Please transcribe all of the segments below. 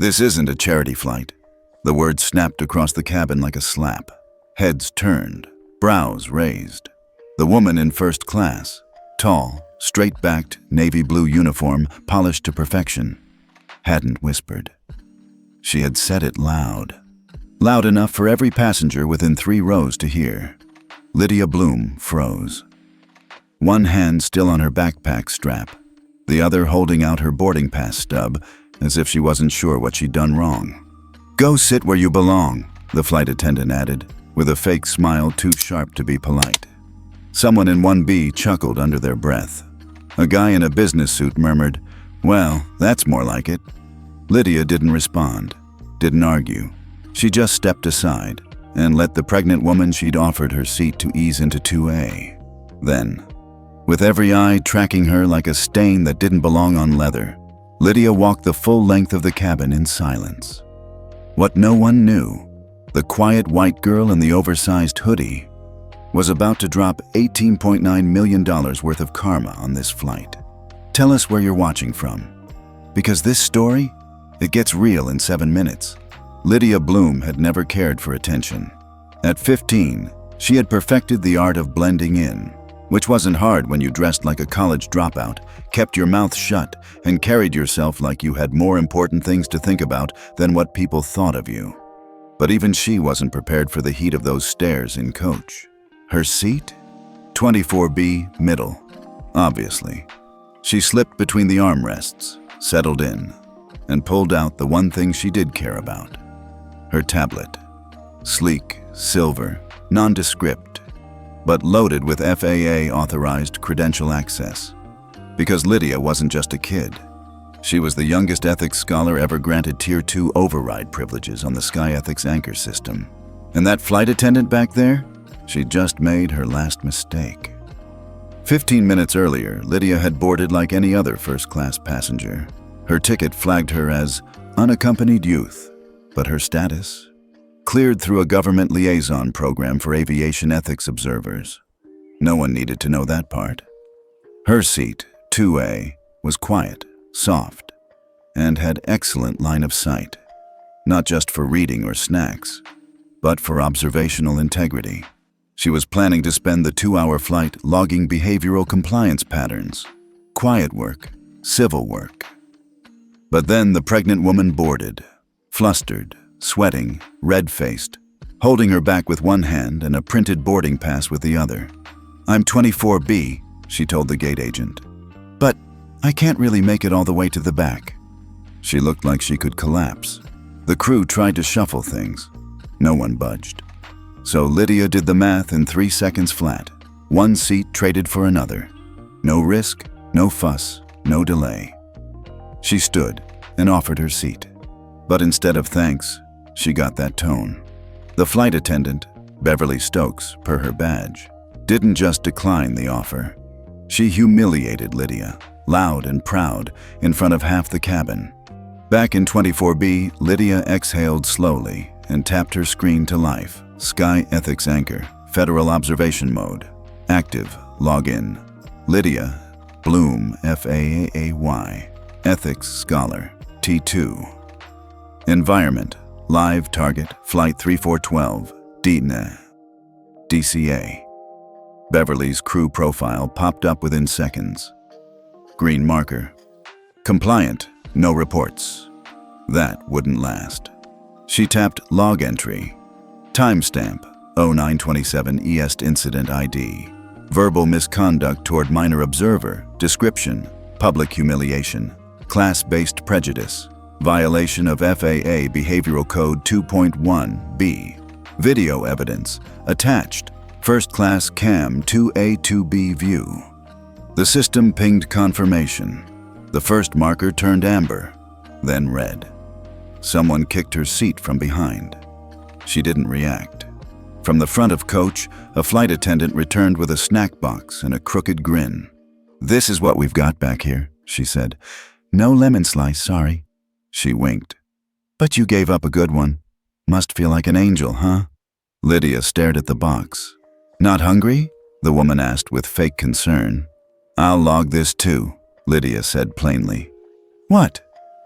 This isn't a charity flight. The word snapped across the cabin like a slap. Heads turned, brows raised. The woman in first class, tall, straight-backed, navy blue uniform, polished to perfection, hadn't whispered. She had said it loud. Loud enough for every passenger within 3 rows to hear. Lydia Bloom froze. One hand still on her backpack strap, the other holding out her boarding pass stub, as if she wasn't sure what she'd done wrong. "Go sit where you belong," the flight attendant added, with a fake smile too sharp to be polite. Someone in 1B chuckled under their breath. A guy in a business suit murmured, "Well, that's more like it." Lydia didn't respond, didn't argue. She just stepped aside and let the pregnant woman she'd offered her seat to ease into 2A. Then, with every eye tracking her like a stain that didn't belong on leather, Lydia walked the full length of the cabin in silence. What no one knew, the quiet white girl in the oversized hoodie was about to drop $18.9 million worth of karma on this flight. Tell us where you're watching from. Because this story, it gets real in 7 minutes. Lydia Bloom had never cared for attention. At 15, she had perfected the art of blending in, which wasn't hard when you dressed like a college dropout, kept your mouth shut, and carried yourself like you had more important things to think about than what people thought of you. But even she wasn't prepared for the heat of those stairs in coach. Her seat? 24B, middle. Obviously. She slipped between the armrests, settled in, and pulled out the one thing she did care about. Her tablet. Sleek, silver, nondescript, but loaded with FAA-authorized credential access. Because Lydia wasn't just a kid. She was the youngest ethics scholar ever granted Tier 2 override privileges on the Sky Ethics anchor system. And that flight attendant back there? She'd just made her last mistake. 15 minutes earlier, Lydia had boarded like any other first-class passenger. Her ticket flagged her as unaccompanied youth, but her status? Cleared through a government liaison program for aviation ethics observers. No one needed to know that part. Her seat, 2A, was quiet, soft, and had excellent line of sight, not just for reading or snacks, but for observational integrity. She was planning to spend the 2-hour flight logging behavioral compliance patterns, quiet work, civil work. But then the pregnant woman boarded, flustered, sweating, red-faced, holding her back with one hand and a printed boarding pass with the other. "I'm 24B, she told the gate agent. "But I can't really make it all the way to the back." She looked like she could collapse. The crew tried to shuffle things. No one budged. So Lydia did the math in 3 seconds flat. One seat traded for another. No risk, no fuss, no delay. She stood and offered her seat. But instead of thanks, she got that tone. The flight attendant, Beverly Stokes, per her badge, didn't just decline the offer. She humiliated Lydia, loud and proud, in front of half the cabin. Back in 24B, Lydia exhaled slowly and tapped her screen to life. Sky Ethics Anchor, Federal Observation Mode. Active, login. Lydia Bloom, FAAY. Ethics Scholar, T2. Environment, live target, Flight 3412, DCA. Beverly's crew profile popped up within seconds. Green marker. Compliant, no reports. That wouldn't last. She tapped log entry. Timestamp, 0927 EST incident ID. Verbal misconduct toward minor observer. Description, public humiliation. Class-based prejudice. Violation of FAA Behavioral Code 2.1b. Video evidence. Attached. First-class CAM 2A2B view. The system pinged confirmation. The first marker turned amber, then red. Someone kicked her seat from behind. She didn't react. From the front of coach, a flight attendant returned with a snack box and a crooked grin. "This is what we've got back here," she said. "No lemon slice, sorry." She winked. "But you gave up a good one. Must feel like an angel, huh?" Lydia stared at the box. "Not hungry?" the woman asked with fake concern. "I'll log this too," Lydia said plainly. "What?"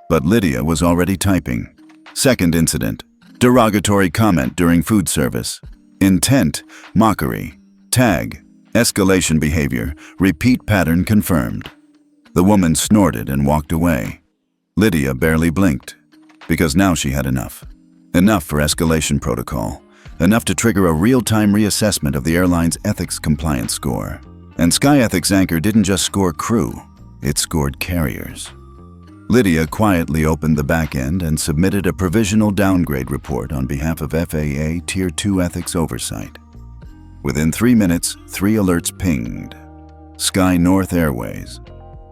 But Lydia was already typing. Second incident. Derogatory comment during food service. Intent, mockery. Tag, escalation behavior, repeat pattern confirmed. The woman snorted and walked away. Lydia barely blinked, because now she had enough. Enough for escalation protocol. Enough to trigger a real-time reassessment of the airline's ethics compliance score. And Sky Ethics anchor didn't just score crew, it scored carriers. Lydia quietly opened the back end and submitted a provisional downgrade report on behalf of FAA Tier 2 Ethics Oversight. Within 3 minutes, 3 alerts pinged. Sky North Airways.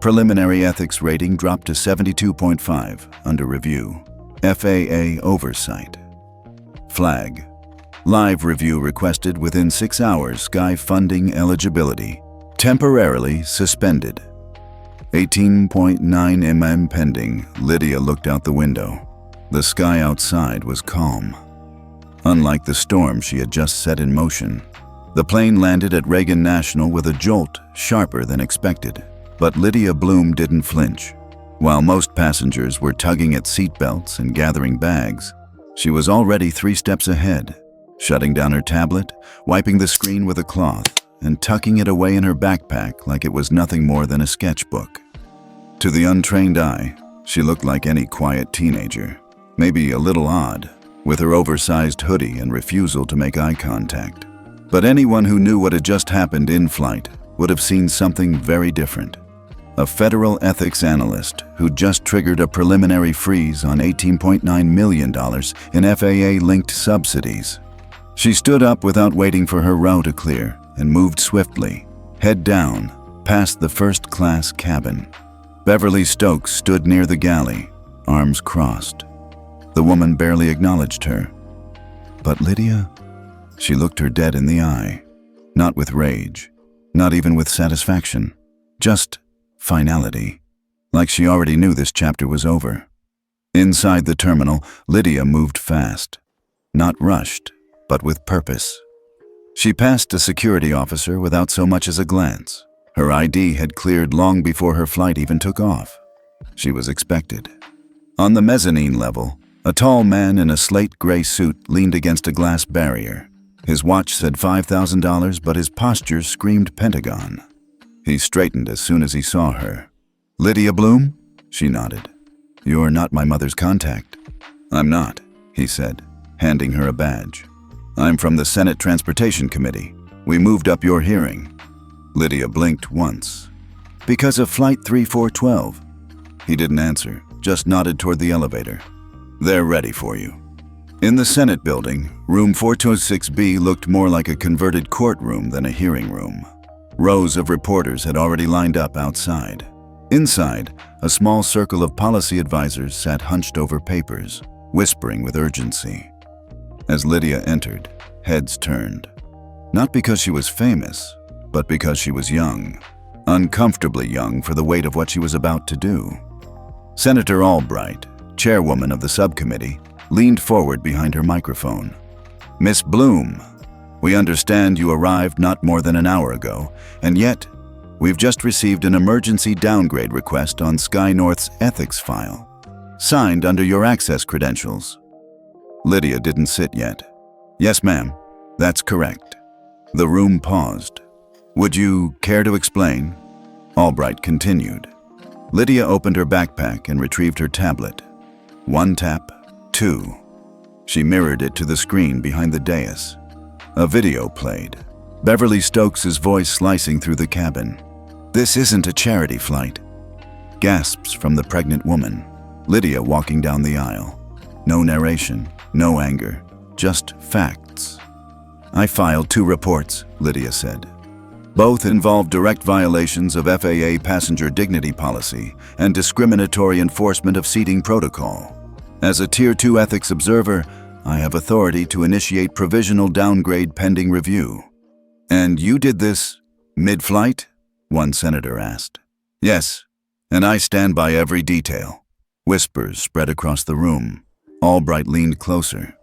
Preliminary ethics rating dropped to 72.5, under review. FAA Oversight. Flag. Live review requested within 6 hours. Sky funding eligibility. Temporarily suspended. 18.9 mm pending. Lydia looked out the window. The sky outside was calm. Unlike the storm she had just set in motion. The plane landed at Reagan National with a jolt sharper than expected. But Lydia Bloom didn't flinch. While most passengers were tugging at seatbelts and gathering bags, she was already 3 steps ahead, shutting down her tablet, wiping the screen with a cloth, and tucking it away in her backpack like it was nothing more than a sketchbook. To the untrained eye, she looked like any quiet teenager, maybe a little odd, with her oversized hoodie and refusal to make eye contact. But anyone who knew what had just happened in flight would have seen something very different. A federal ethics analyst who just triggered a preliminary freeze on $18.9 million in FAA-linked subsidies. She stood up without waiting for her row to clear and moved swiftly, head down, past the first-class cabin. Beverly Stokes stood near the galley, arms crossed. The woman barely acknowledged her. But Lydia? She looked her dead in the eye, not with rage, not even with satisfaction, just finality, like she already knew this chapter was over. Inside the terminal, Lydia moved fast, not rushed, but with purpose. She passed a security officer without so much as a glance. Her ID had cleared long before her flight even took off. She was expected. On the mezzanine level, a tall man in a slate gray suit leaned against a glass barrier. His watch said $5,000, but his posture screamed Pentagon. He straightened as soon as he saw her. "Lydia Bloom?" She nodded. "You're not my mother's contact." "I'm not," he said, handing her a badge. "I'm from the Senate Transportation Committee. We moved up your hearing." Lydia blinked once. "Because of Flight 3412. He didn't answer, just nodded toward the elevator. "They're ready for you." In the Senate building, room 426B looked more like a converted courtroom than a hearing room. Rows of reporters had already lined up outside. Inside, a small circle of policy advisors sat hunched over papers, whispering with urgency. As Lydia entered, heads turned. Not because she was famous, but because she was young. Uncomfortably young for the weight of what she was about to do. Senator Albright, chairwoman of the subcommittee, leaned forward behind her microphone. "Miss Bloom, we understand you arrived not more than an hour ago, and yet we've just received an emergency downgrade request on Sky North's ethics file, signed under your access credentials." Lydia didn't sit yet. "Yes, ma'am, that's correct." The room paused. "Would you care to explain?" Albright continued. Lydia opened her backpack and retrieved her tablet. 1 tap, 2. She mirrored it to the screen behind the dais. A video played, Beverly Stokes' voice slicing through the cabin. "This isn't a charity flight." Gasps from the pregnant woman, Lydia walking down the aisle. No narration, no anger, just facts. "I filed 2 reports," Lydia said. "Both involved direct violations of FAA passenger dignity policy and discriminatory enforcement of seating protocol. As a Tier 2 ethics observer, I have authority to initiate provisional downgrade pending review." "And you did this mid-flight?" one senator asked. "Yes, and I stand by every detail." Whispers spread across the room. Albright leaned closer.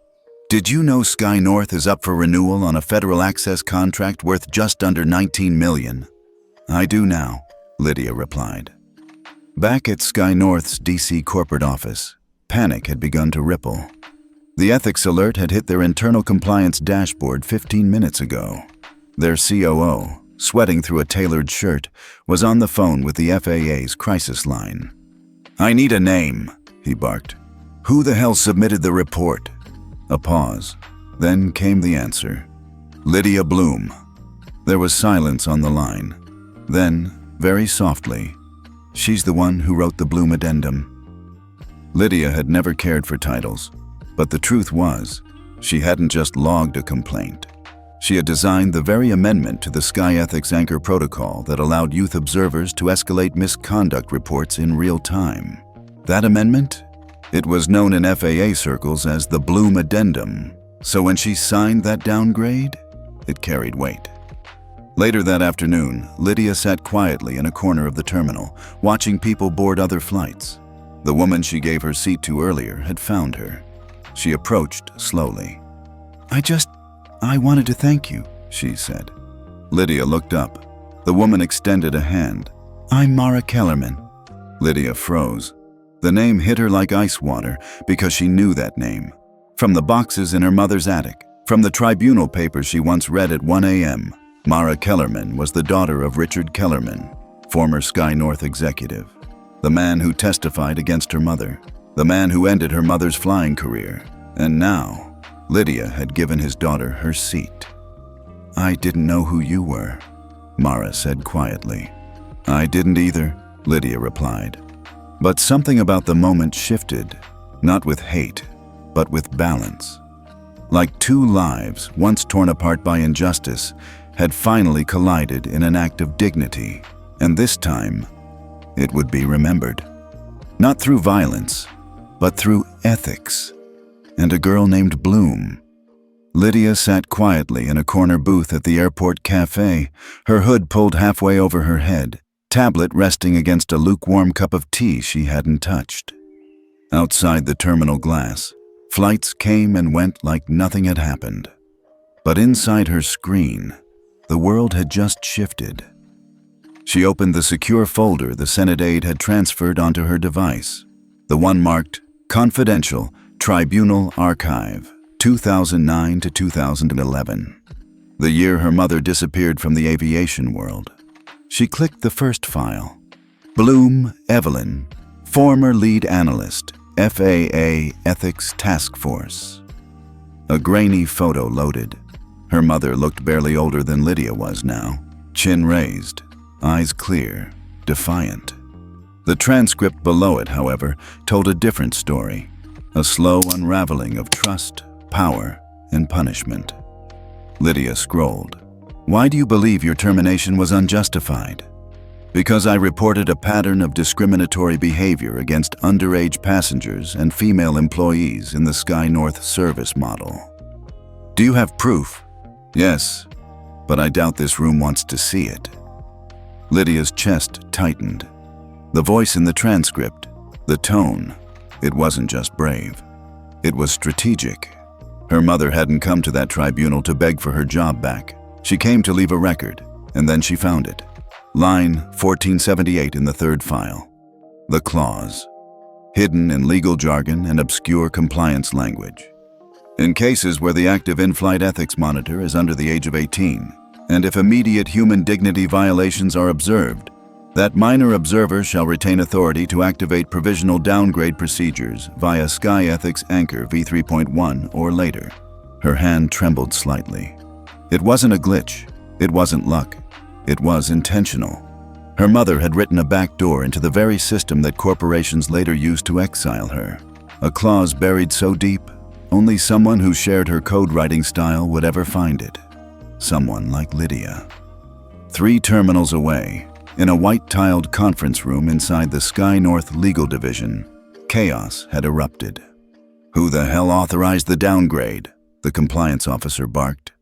"Did you know Sky North is up for renewal on a federal access contract worth just under $19 million? "I do now," Lydia replied. Back at Sky North's DC corporate office, panic had begun to ripple. The ethics alert had hit their internal compliance dashboard 15 minutes ago. Their COO, sweating through a tailored shirt, was on the phone with the FAA's crisis line. "I need a name," he barked. "Who the hell submitted the report?" A pause. Then came the answer. "Lydia Bloom." There was silence on the line. Then, very softly, "She's the one who wrote the Bloom addendum." Lydia had never cared for titles, but the truth was, she hadn't just logged a complaint. She had designed the very amendment to the Sky Ethics Anchor Protocol that allowed youth observers to escalate misconduct reports in real time. That amendment? It was known in FAA circles as the Bloom Addendum, so when she signed that downgrade, it carried weight. Later that afternoon, Lydia sat quietly in a corner of the terminal, watching people board other flights. The woman she gave her seat to earlier had found her. She approached slowly. I wanted to thank you," she said. Lydia looked up. The woman extended a hand. "I'm Mara Kellerman." Lydia froze. The name hit her like ice water because she knew that name. From the boxes in her mother's attic, from the tribunal papers she once read at 1 a.m., Mara Kellerman was the daughter of Richard Kellerman, former Sky North executive, the man who testified against her mother, the man who ended her mother's flying career. And now, Lydia had given his daughter her seat. "I didn't know who you were," Mara said quietly. "I didn't either," Lydia replied. But something about the moment shifted, not with hate, but with balance. Like two lives, once torn apart by injustice, had finally collided in an act of dignity, and this time, it would be remembered. Not through violence, but through ethics. And a girl named Bloom. Lydia sat quietly in a corner booth at the airport cafe, her hood pulled halfway over her head, tablet resting against a lukewarm cup of tea she hadn't touched. Outside the terminal glass, flights came and went like nothing had happened. But inside her screen, the world had just shifted. She opened the secure folder the Senate aide had transferred onto her device, the one marked Confidential Tribunal Archive, 2009 to 2011, the year her mother disappeared from the aviation world. She clicked the first file. Bloom, Evelyn, former lead analyst, FAA Ethics Task Force. A grainy photo loaded. Her mother looked barely older than Lydia was now, chin raised, eyes clear, defiant. The transcript below it, however, told a different story. A slow unraveling of trust, power, and punishment. Lydia scrolled. "Why do you believe your termination was unjustified?" "Because I reported a pattern of discriminatory behavior against underage passengers and female employees in the Sky North service model." "Do you have proof?" "Yes, but I doubt this room wants to see it." Lydia's chest tightened. The voice in the transcript, the tone, it wasn't just brave. It was strategic. Her mother hadn't come to that tribunal to beg for her job back. She came to leave a record, and then she found it. Line 1478 in the third file. The clause, hidden in legal jargon and obscure compliance language. In cases where the active in-flight ethics monitor is under the age of 18, and if immediate human dignity violations are observed, that minor observer shall retain authority to activate provisional downgrade procedures via Sky Ethics Anchor v3.1 or later. Her hand trembled slightly. It wasn't a glitch. It wasn't luck. It was intentional. Her mother had written a backdoor into the very system that corporations later used to exile her. A clause buried so deep, only someone who shared her code-writing style would ever find it. Someone like Lydia. 3 terminals away, in a white-tiled conference room inside the Sky North Legal Division, chaos had erupted. "Who the hell authorized the downgrade?" the compliance officer barked.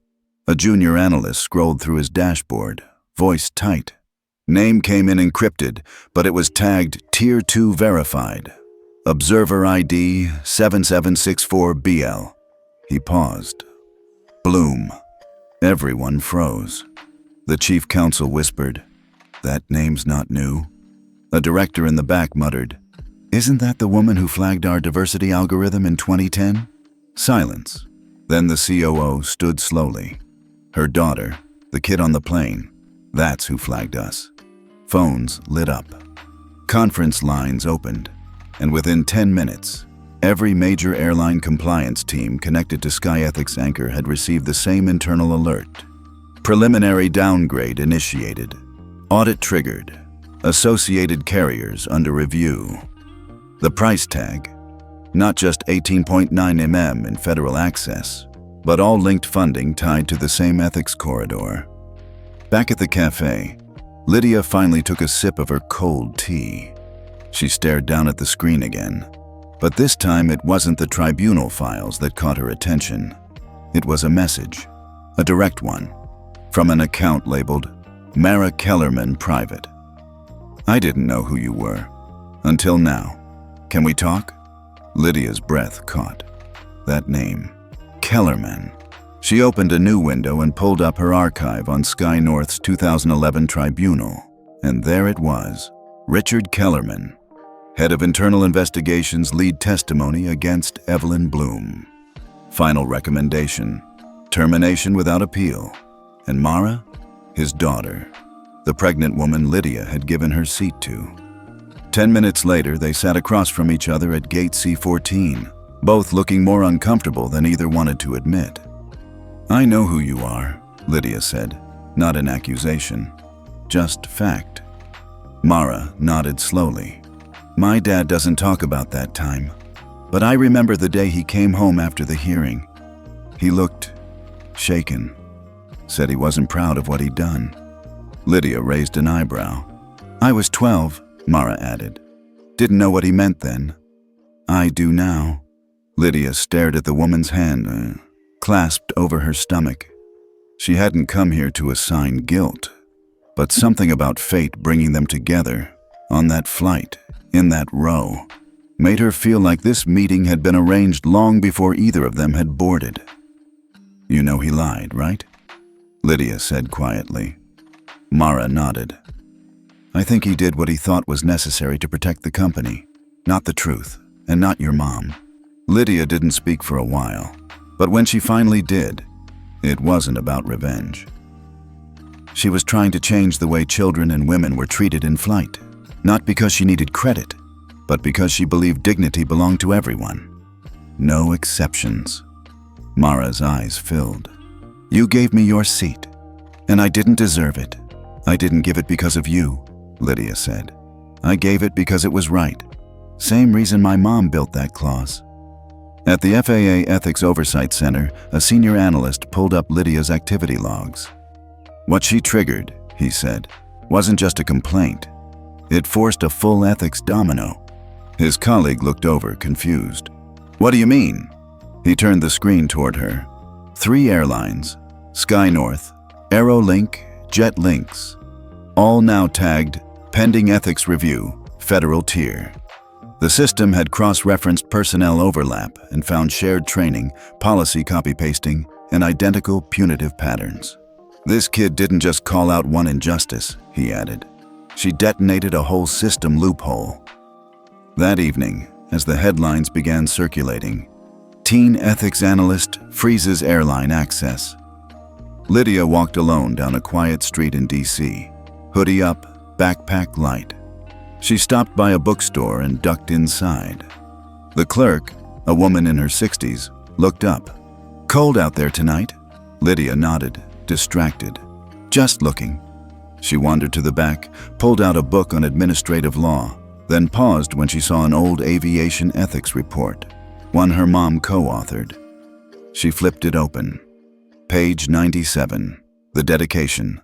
A junior analyst scrolled through his dashboard, voice tight. Name came in encrypted, but it was tagged Tier 2 Verified. Observer ID 7764BL. He paused. Bloom. Everyone froze. The chief counsel whispered, "That name's not new." A director in the back muttered, "Isn't that the woman who flagged our diversity algorithm in 2010? Silence. Then the COO stood slowly. Her daughter, the kid on the plane, that's who flagged us. Phones lit up. Conference lines opened, and within 10 minutes, every major airline compliance team connected to SkyEthics Anchor had received the same internal alert. Preliminary downgrade initiated. Audit triggered. Associated carriers under review. The price tag, not just 18.9 mm in federal access, but all linked funding tied to the same ethics corridor. Back at the cafe, Lydia finally took a sip of her cold tea. She stared down at the screen again, but this time it wasn't the tribunal files that caught her attention. It was a message, a direct one, from an account labeled Mara Kellerman Private. "I didn't know who you were. Until now. Can we talk?" Lydia's breath caught. That name, Kellerman. She opened a new window and pulled up her archive on Sky North's 2011 tribunal. And there it was, Richard Kellerman, head of internal investigations, lead testimony against Evelyn Bloom. Final recommendation, termination without appeal. And Mara, his daughter, the pregnant woman Lydia had given her seat to. 10 minutes later, they sat across from each other at gate C14, both looking more uncomfortable than either wanted to admit. "I know who you are," Lydia said, not an accusation, just fact. Mara nodded slowly. "My dad doesn't talk about that time, but I remember the day he came home after the hearing. He looked shaken, said he wasn't proud of what he'd done." Lydia raised an eyebrow. "I was 12, Mara added. "Didn't know what he meant then. I do now." Lydia stared at the woman's hand, clasped over her stomach. She hadn't come here to assign guilt, but something about fate bringing them together, on that flight, in that row, made her feel like this meeting had been arranged long before either of them had boarded. "You know he lied, right?" Lydia said quietly. Mara nodded. "I think he did what he thought was necessary to protect the company, not the truth, and not your mom." Lydia didn't speak for a while, but when she finally did, it wasn't about revenge. She was trying to change the way children and women were treated in flight, not because she needed credit, but because she believed dignity belonged to everyone. No exceptions. Mara's eyes filled. "You gave me your seat, and I didn't deserve it. I didn't give it because of you," Lydia said. "I gave it because it was right. Same reason my mom built that clause." At the FAA Ethics Oversight Center, a senior analyst pulled up Lydia's activity logs. What she triggered, he said, wasn't just a complaint. It forced a full ethics domino. His colleague looked over, confused. "What do you mean?" He turned the screen toward her. 3 airlines, Sky North, Aerolink, JetLinks, all now tagged Pending Ethics Review, Federal Tier. The system had cross-referenced personnel overlap and found shared training, policy copy-pasting, and identical punitive patterns. "This kid didn't just call out one injustice," he added. "She detonated a whole system loophole." That evening, as the headlines began circulating, "Teen Ethics Analyst Freezes Airline Access." Lydia walked alone down a quiet street in D.C., hoodie up, backpack light. She stopped by a bookstore and ducked inside. The clerk, a woman in her 60s, looked up. "Cold out there tonight?" Lydia nodded, distracted. "Just looking." She wandered to the back, pulled out a book on administrative law, then paused when she saw an old aviation ethics report, one her mom co-authored. She flipped it open. Page 97, the dedication.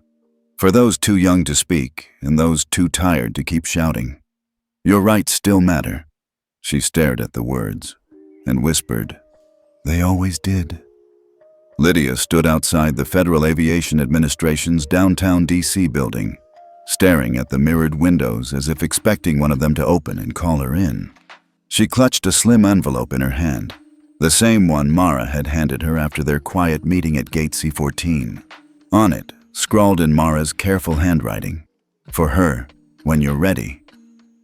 "For those too young to speak and those too tired to keep shouting. Your rights still matter." She stared at the words and whispered, "They always did." Lydia stood outside the Federal Aviation Administration's downtown D.C. building, staring at the mirrored windows as if expecting one of them to open and call her in. She clutched a slim envelope in her hand, the same one Mara had handed her after their quiet meeting at Gate C14. On it, scrawled in Mara's careful handwriting, "For her, when you're ready."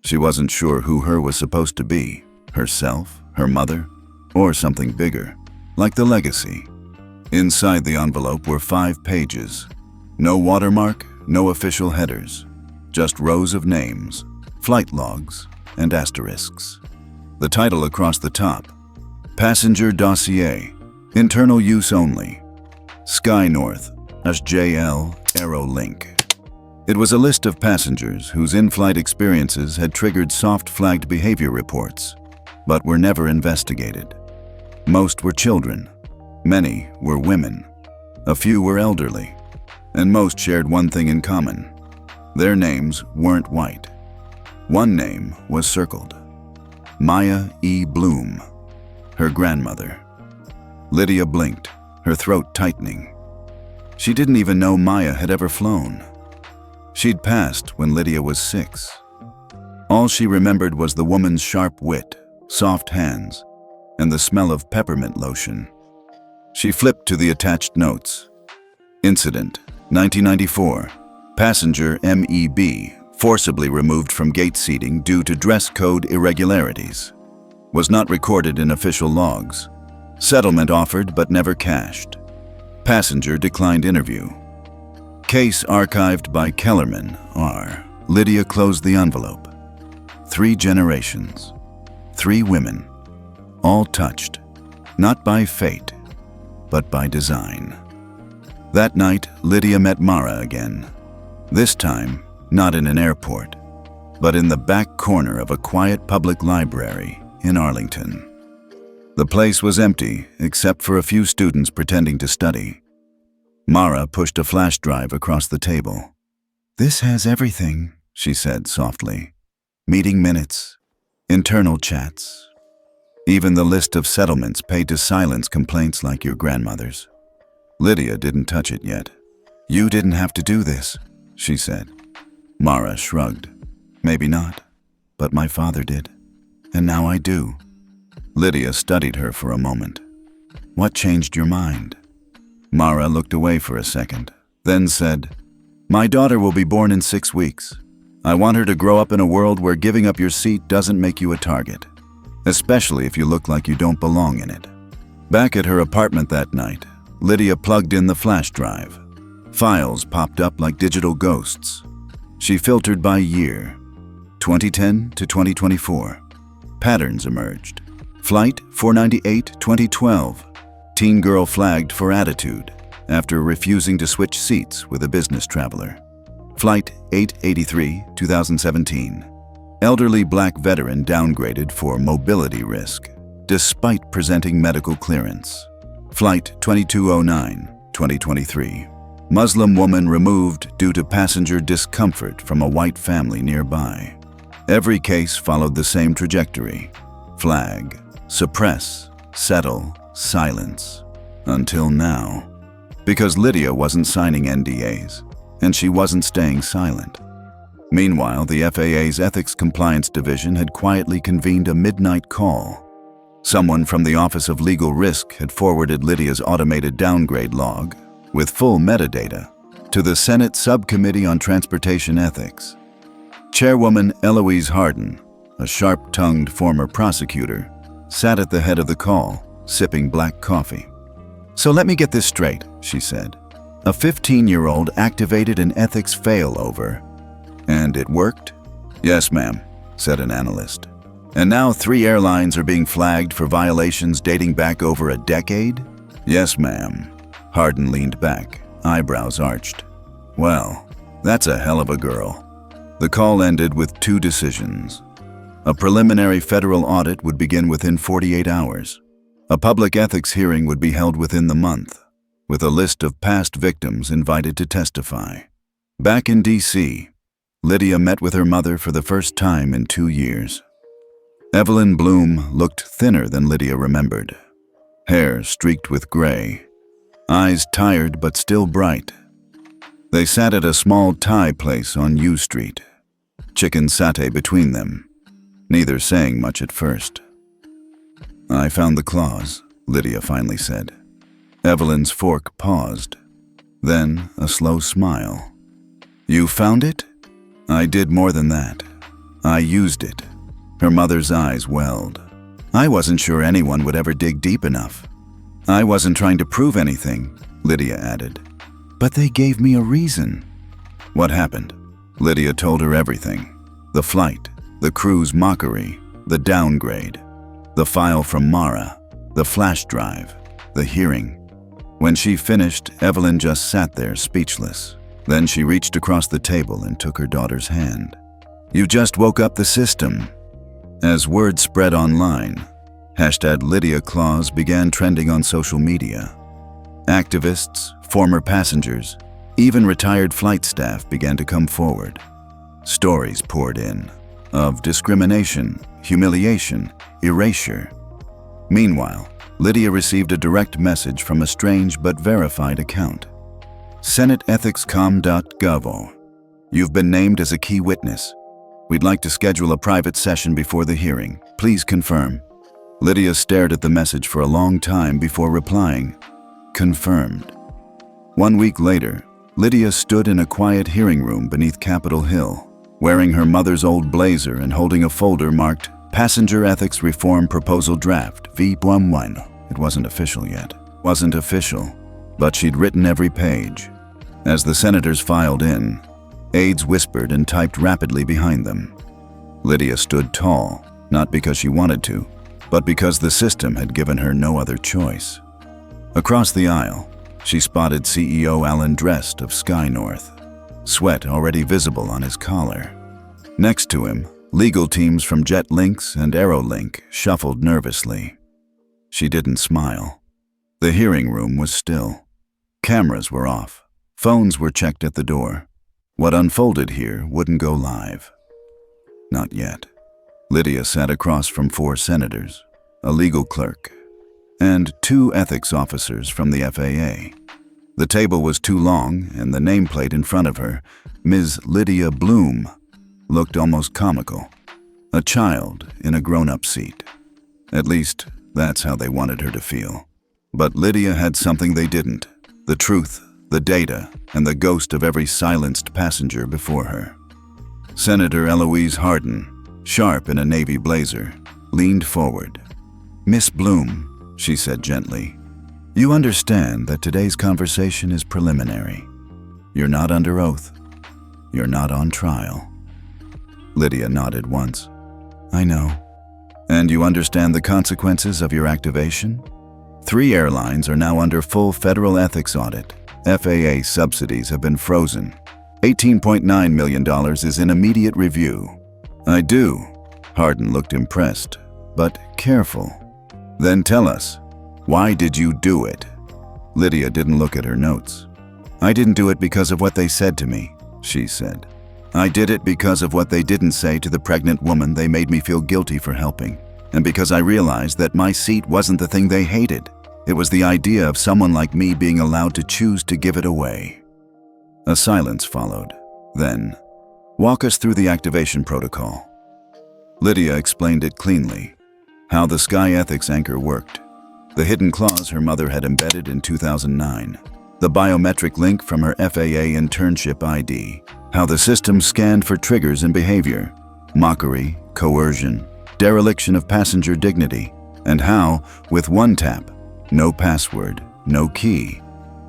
She wasn't sure who her was supposed to be, herself, her mother, or something bigger, like the legacy. Inside the envelope were 5 pages. No watermark, no official headers, just rows of names, flight logs, and asterisks. The title across the top: Passenger Dossier, Internal Use Only, Sky North, SJL, Aero Link. It was a list of passengers whose in-flight experiences had triggered soft-flagged behavior reports, but were never investigated. Most were children, many were women, a few were elderly, and most shared one thing in common: their names weren't white. One name was circled: Maya E. Bloom, her grandmother. Lydia blinked, her throat tightening. She didn't even know Maya had ever flown. She'd passed when Lydia was 6. All she remembered was the woman's sharp wit, soft hands, and the smell of peppermint lotion. She flipped to the attached notes. Incident, 1994. Passenger MEB forcibly removed from gate seating due to dress code irregularities. Was not recorded in official logs. Settlement offered but never cashed. Passenger declined interview. Case archived by Kellerman, R. Lydia closed the envelope. 3 generations. 3 women. All touched, not by fate, but by design. That night, Lydia met Mara again. This time, not in an airport, but in the back corner of a quiet public library in Arlington. The place was empty, except for a few students pretending to study. Mara pushed a flash drive across the table. "This has everything," she said softly. "Meeting minutes, internal chats, even the list of settlements paid to silence complaints like your grandmother's." Lydia didn't touch it yet. "You didn't have to do this," she said. Mara shrugged. "Maybe not, but my father did, and now I do." Lydia studied her for a moment. "What changed your mind?" Mara looked away for a second, then said, "My daughter will be born in 6 weeks. I want her to grow up in a world where giving up your seat doesn't make you a target, especially if you look like you don't belong in it." Back at her apartment that night, Lydia plugged in the flash drive. Files popped up like digital ghosts. She filtered by year, 2010 to 2024. Patterns emerged. Flight 498, 2012. Teen girl flagged for attitude after refusing to switch seats with a business traveler. Flight 883, 2017. Elderly black veteran downgraded for mobility risk, despite presenting medical clearance. Flight 2209, 2023. Muslim woman removed due to passenger discomfort from a white family nearby. Every case followed the same trajectory: flag, suppress, settle, silence. Until now. Because Lydia wasn't signing NDAs, and she wasn't staying silent. Meanwhile, the FAA's Ethics Compliance Division had quietly convened a midnight call. Someone from the Office of Legal Risk had forwarded Lydia's automated downgrade log, with full metadata, to the Senate Subcommittee on Transportation Ethics. Chairwoman Eloise Hardin, a sharp-tongued former prosecutor, sat at the head of the call, sipping black coffee. "So let me get this straight," she said. "A 15-year-old activated an ethics failover, and it worked?" "Yes, ma'am," said an analyst. "And now 3 airlines are being flagged for violations dating back over a decade?" "Yes, ma'am." Hardin leaned back, eyebrows arched. "Well, that's a hell of a girl." The call ended with 2 decisions. A preliminary federal audit would begin within 48 hours. A public ethics hearing would be held within the month, with a list of past victims invited to testify. Back in D.C., Lydia met with her mother for the first time in 2 years. Evelyn Bloom looked thinner than Lydia remembered. Hair streaked with gray. Eyes tired but still bright. They sat at a small Thai place on U Street, chicken satay between them, neither saying much at first. "I found the clause," Lydia finally said. Evelyn's fork paused, then a slow smile. "You found it?" "I did more than that. I used it. Her mother's eyes welled. I wasn't sure anyone would ever dig deep enough. I wasn't trying to prove anything, Lydia added. But they gave me a reason. What happened? Lydia told her everything. The flight, the crew's mockery, the downgrade, the file from Mara, the flash drive, the hearing. When she finished, Evelyn just sat there speechless. Then she reached across the table and took her daughter's hand. You just woke up the system. As word spread online, #LydiaClaus began trending on social media. Activists, former passengers, even retired flight staff began to come forward. Stories poured in of discrimination, humiliation, erasure. Meanwhile, Lydia received a direct message from a strange but verified account. SenateEthicsCom.gov. You've been named as a key witness. We'd like to schedule a private session before the hearing. Please confirm. Lydia stared at the message for a long time before replying, confirmed. 1 week later, Lydia stood in a quiet hearing room beneath Capitol Hill, wearing her mother's old blazer and holding a folder marked Passenger Ethics Reform Proposal Draft V11. It wasn't official yet. Wasn't official, but she'd written every page. As the senators filed in, aides whispered and typed rapidly behind them. Lydia stood tall, not because she wanted to, but because the system had given her no other choice. Across the aisle, she spotted CEO Alan Drest of SkyNorth, sweat already visible on his collar. Next to him, legal teams from JetLinks and Aerolink shuffled nervously. She didn't smile. The hearing room was still. Cameras were off. Phones were checked at the door. What unfolded here wouldn't go live. Not yet. Lydia sat across from 4 senators, a legal clerk, and 2 ethics officers from the FAA. The table was too long, and the nameplate in front of her, Ms. Lydia Bloom, looked almost comical. A child in a grown-up seat. At least, that's how they wanted her to feel. But Lydia had something they didn't: the truth, the data, and the ghost of every silenced passenger before her. Senator Eloise Hardin, sharp in a navy blazer, leaned forward. "Miss Bloom," she said gently, "you understand that today's conversation is preliminary. You're not under oath. You're not on trial." Lydia nodded once. "I know." "And you understand the consequences of your activation? 3 airlines are now under full federal ethics audit. FAA subsidies have been frozen. $18.9 million is in immediate review." "I do." Hardin looked impressed, but careful. "Then tell us, why did you do it?" Lydia didn't look at her notes. "I didn't do it because of what they said to me," she said. "I did it because of what they didn't say to the pregnant woman they made me feel guilty for helping, and because I realized that my seat wasn't the thing they hated. It was the idea of someone like me being allowed to choose to give it away." A silence followed. Then, "Walk us through the activation protocol." Lydia explained it cleanly. How the Sky Ethics anchor worked. The hidden clause her mother had embedded in 2009. The biometric link from her FAA internship ID. How the system scanned for triggers in behavior. Mockery, coercion, dereliction of passenger dignity. And how, with one tap, no password, no key,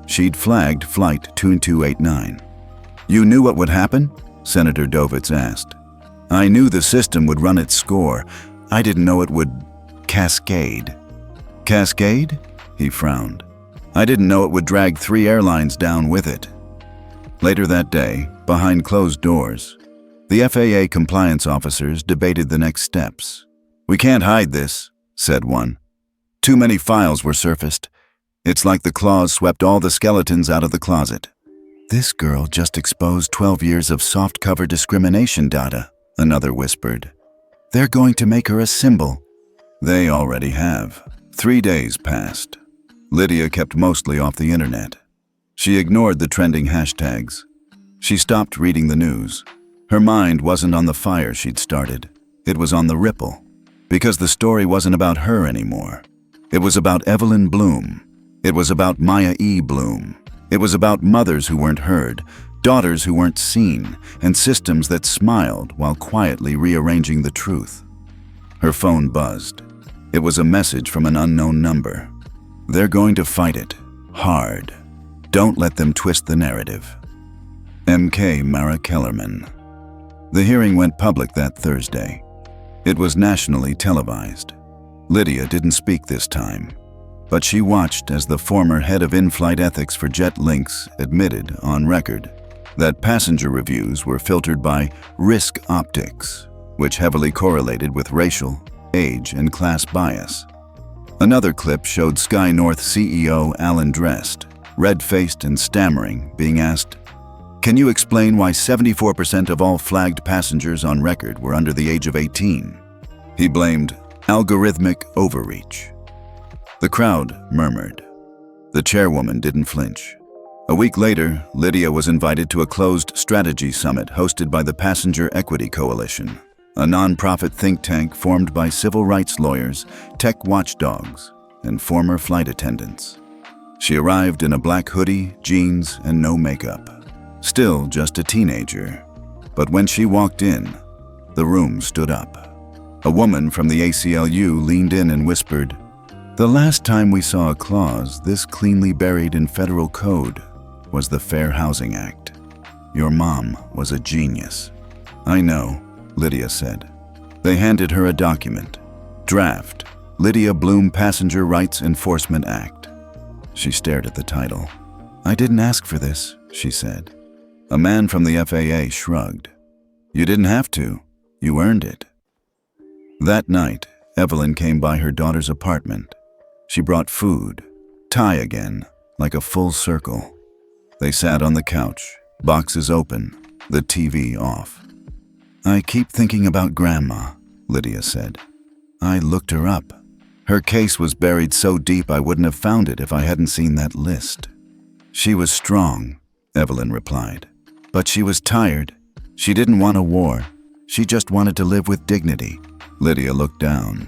she'd flagged Flight 2289. "You knew what would happen?" Senator Dovitz asked. "I knew the system would run its score. I didn't know it would cascade." "Cascade?" He frowned. "I didn't know it would drag 3 airlines down with it." Later that day, behind closed doors, the FAA compliance officers debated the next steps. "We can't hide this," said one. "Too many files were surfaced. It's like the clause swept all the skeletons out of the closet." "This girl just exposed 12 years of soft-cover discrimination data," another whispered. "They're going to make her a symbol." "They already have." 3 days passed. Lydia kept mostly off the internet. She ignored the trending hashtags. She stopped reading the news. Her mind wasn't on the fire she'd started. It was on the ripple. Because the story wasn't about her anymore. It was about Evelyn Bloom. It was about Maya E. Bloom. It was about mothers who weren't heard, daughters who weren't seen, and systems that smiled while quietly rearranging the truth. Her phone buzzed. It was a message from an unknown number. They're going to fight it. Hard. Don't let them twist the narrative. M.K. Mara Kellerman. The hearing went public that Thursday. It was nationally televised. Lydia didn't speak this time, but she watched as the former head of in-flight ethics for Jet Links admitted on record that passenger reviews were filtered by risk optics, which heavily correlated with racial, age, and class bias. Another clip showed Sky North CEO Alan Drest, red-faced and stammering, being asked, "Can you explain why 74% of all flagged passengers on record were under the age of 18? He blamed algorithmic overreach. The crowd murmured. The chairwoman didn't flinch. A week later, Lydia was invited to a closed strategy summit hosted by the Passenger Equity Coalition, a non-profit think tank formed by civil rights lawyers, tech watchdogs, and former flight attendants. She arrived in a black hoodie, jeans, and no makeup. Still just a teenager. But when she walked in, the room stood up. A woman from the ACLU leaned in and whispered, "The last time we saw a clause this cleanly buried in federal code was the Fair Housing Act. Your mom was a genius." "I know," Lydia said. They handed her a document. Draft, Lydia Bloom Passenger Rights Enforcement Act. She stared at the title. "I didn't ask for this," she said. A man from the FAA shrugged. "You didn't have to. You earned it." That night, Evelyn came by her daughter's apartment. She brought food, tie again, like a full circle. They sat on the couch, boxes open, the TV off. "I keep thinking about Grandma," Lydia said. I looked her up. Her case was buried so deep I wouldn't have found it if I hadn't seen that list. "She was strong," Evelyn replied. "But she was tired. She didn't want a war. She just wanted to live with dignity." Lydia looked down.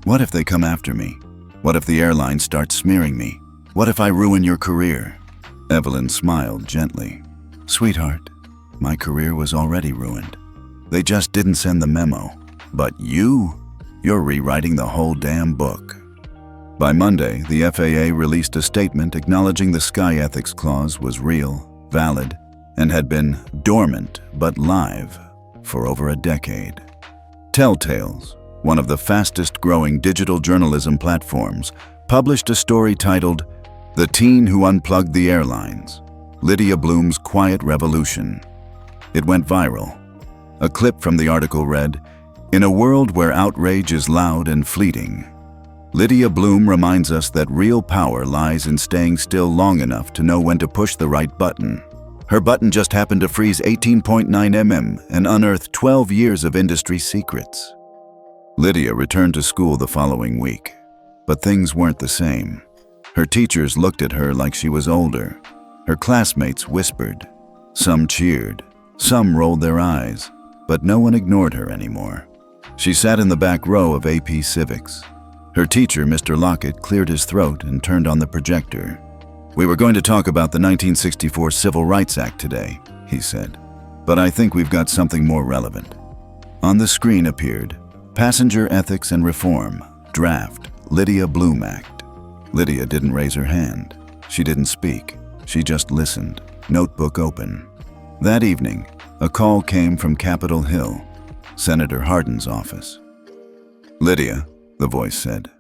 "What if they come after me? What if the airlines start smearing me? What if I ruin your career?" Evelyn smiled gently. "Sweetheart, my career was already ruined. They just didn't send the memo. But you're rewriting the whole damn book." By Monday, the FAA released a statement acknowledging the Sky Ethics Clause was real, valid, and had been dormant but live for over a decade. Telltales, one of the fastest-growing digital journalism platforms, published a story titled "The Teen Who Unplugged the Airlines: Lydia Bloom's Quiet Revolution." It went viral. A clip from the article read, "In a world where outrage is loud and fleeting, Lydia Bloom reminds us that real power lies in staying still long enough to know when to push the right button. Her button just happened to freeze 18.9 mm and unearth 12 years of industry secrets." Lydia returned to school the following week, but things weren't the same. Her teachers looked at her like she was older. Her classmates whispered. Some cheered. Some rolled their eyes, but no one ignored her anymore. She sat in the back row of AP Civics. Her teacher, Mr. Lockett, cleared his throat and turned on the projector. "We were going to talk about the 1964 Civil Rights Act today," he said, "but I think we've got something more relevant." On the screen appeared, "Passenger Ethics and Reform, Draft, Lydia Bloom Act." Lydia didn't raise her hand. She didn't speak. She just listened, notebook open. That evening, a call came from Capitol Hill, Senator Hardin's office. "Lydia," the voice said,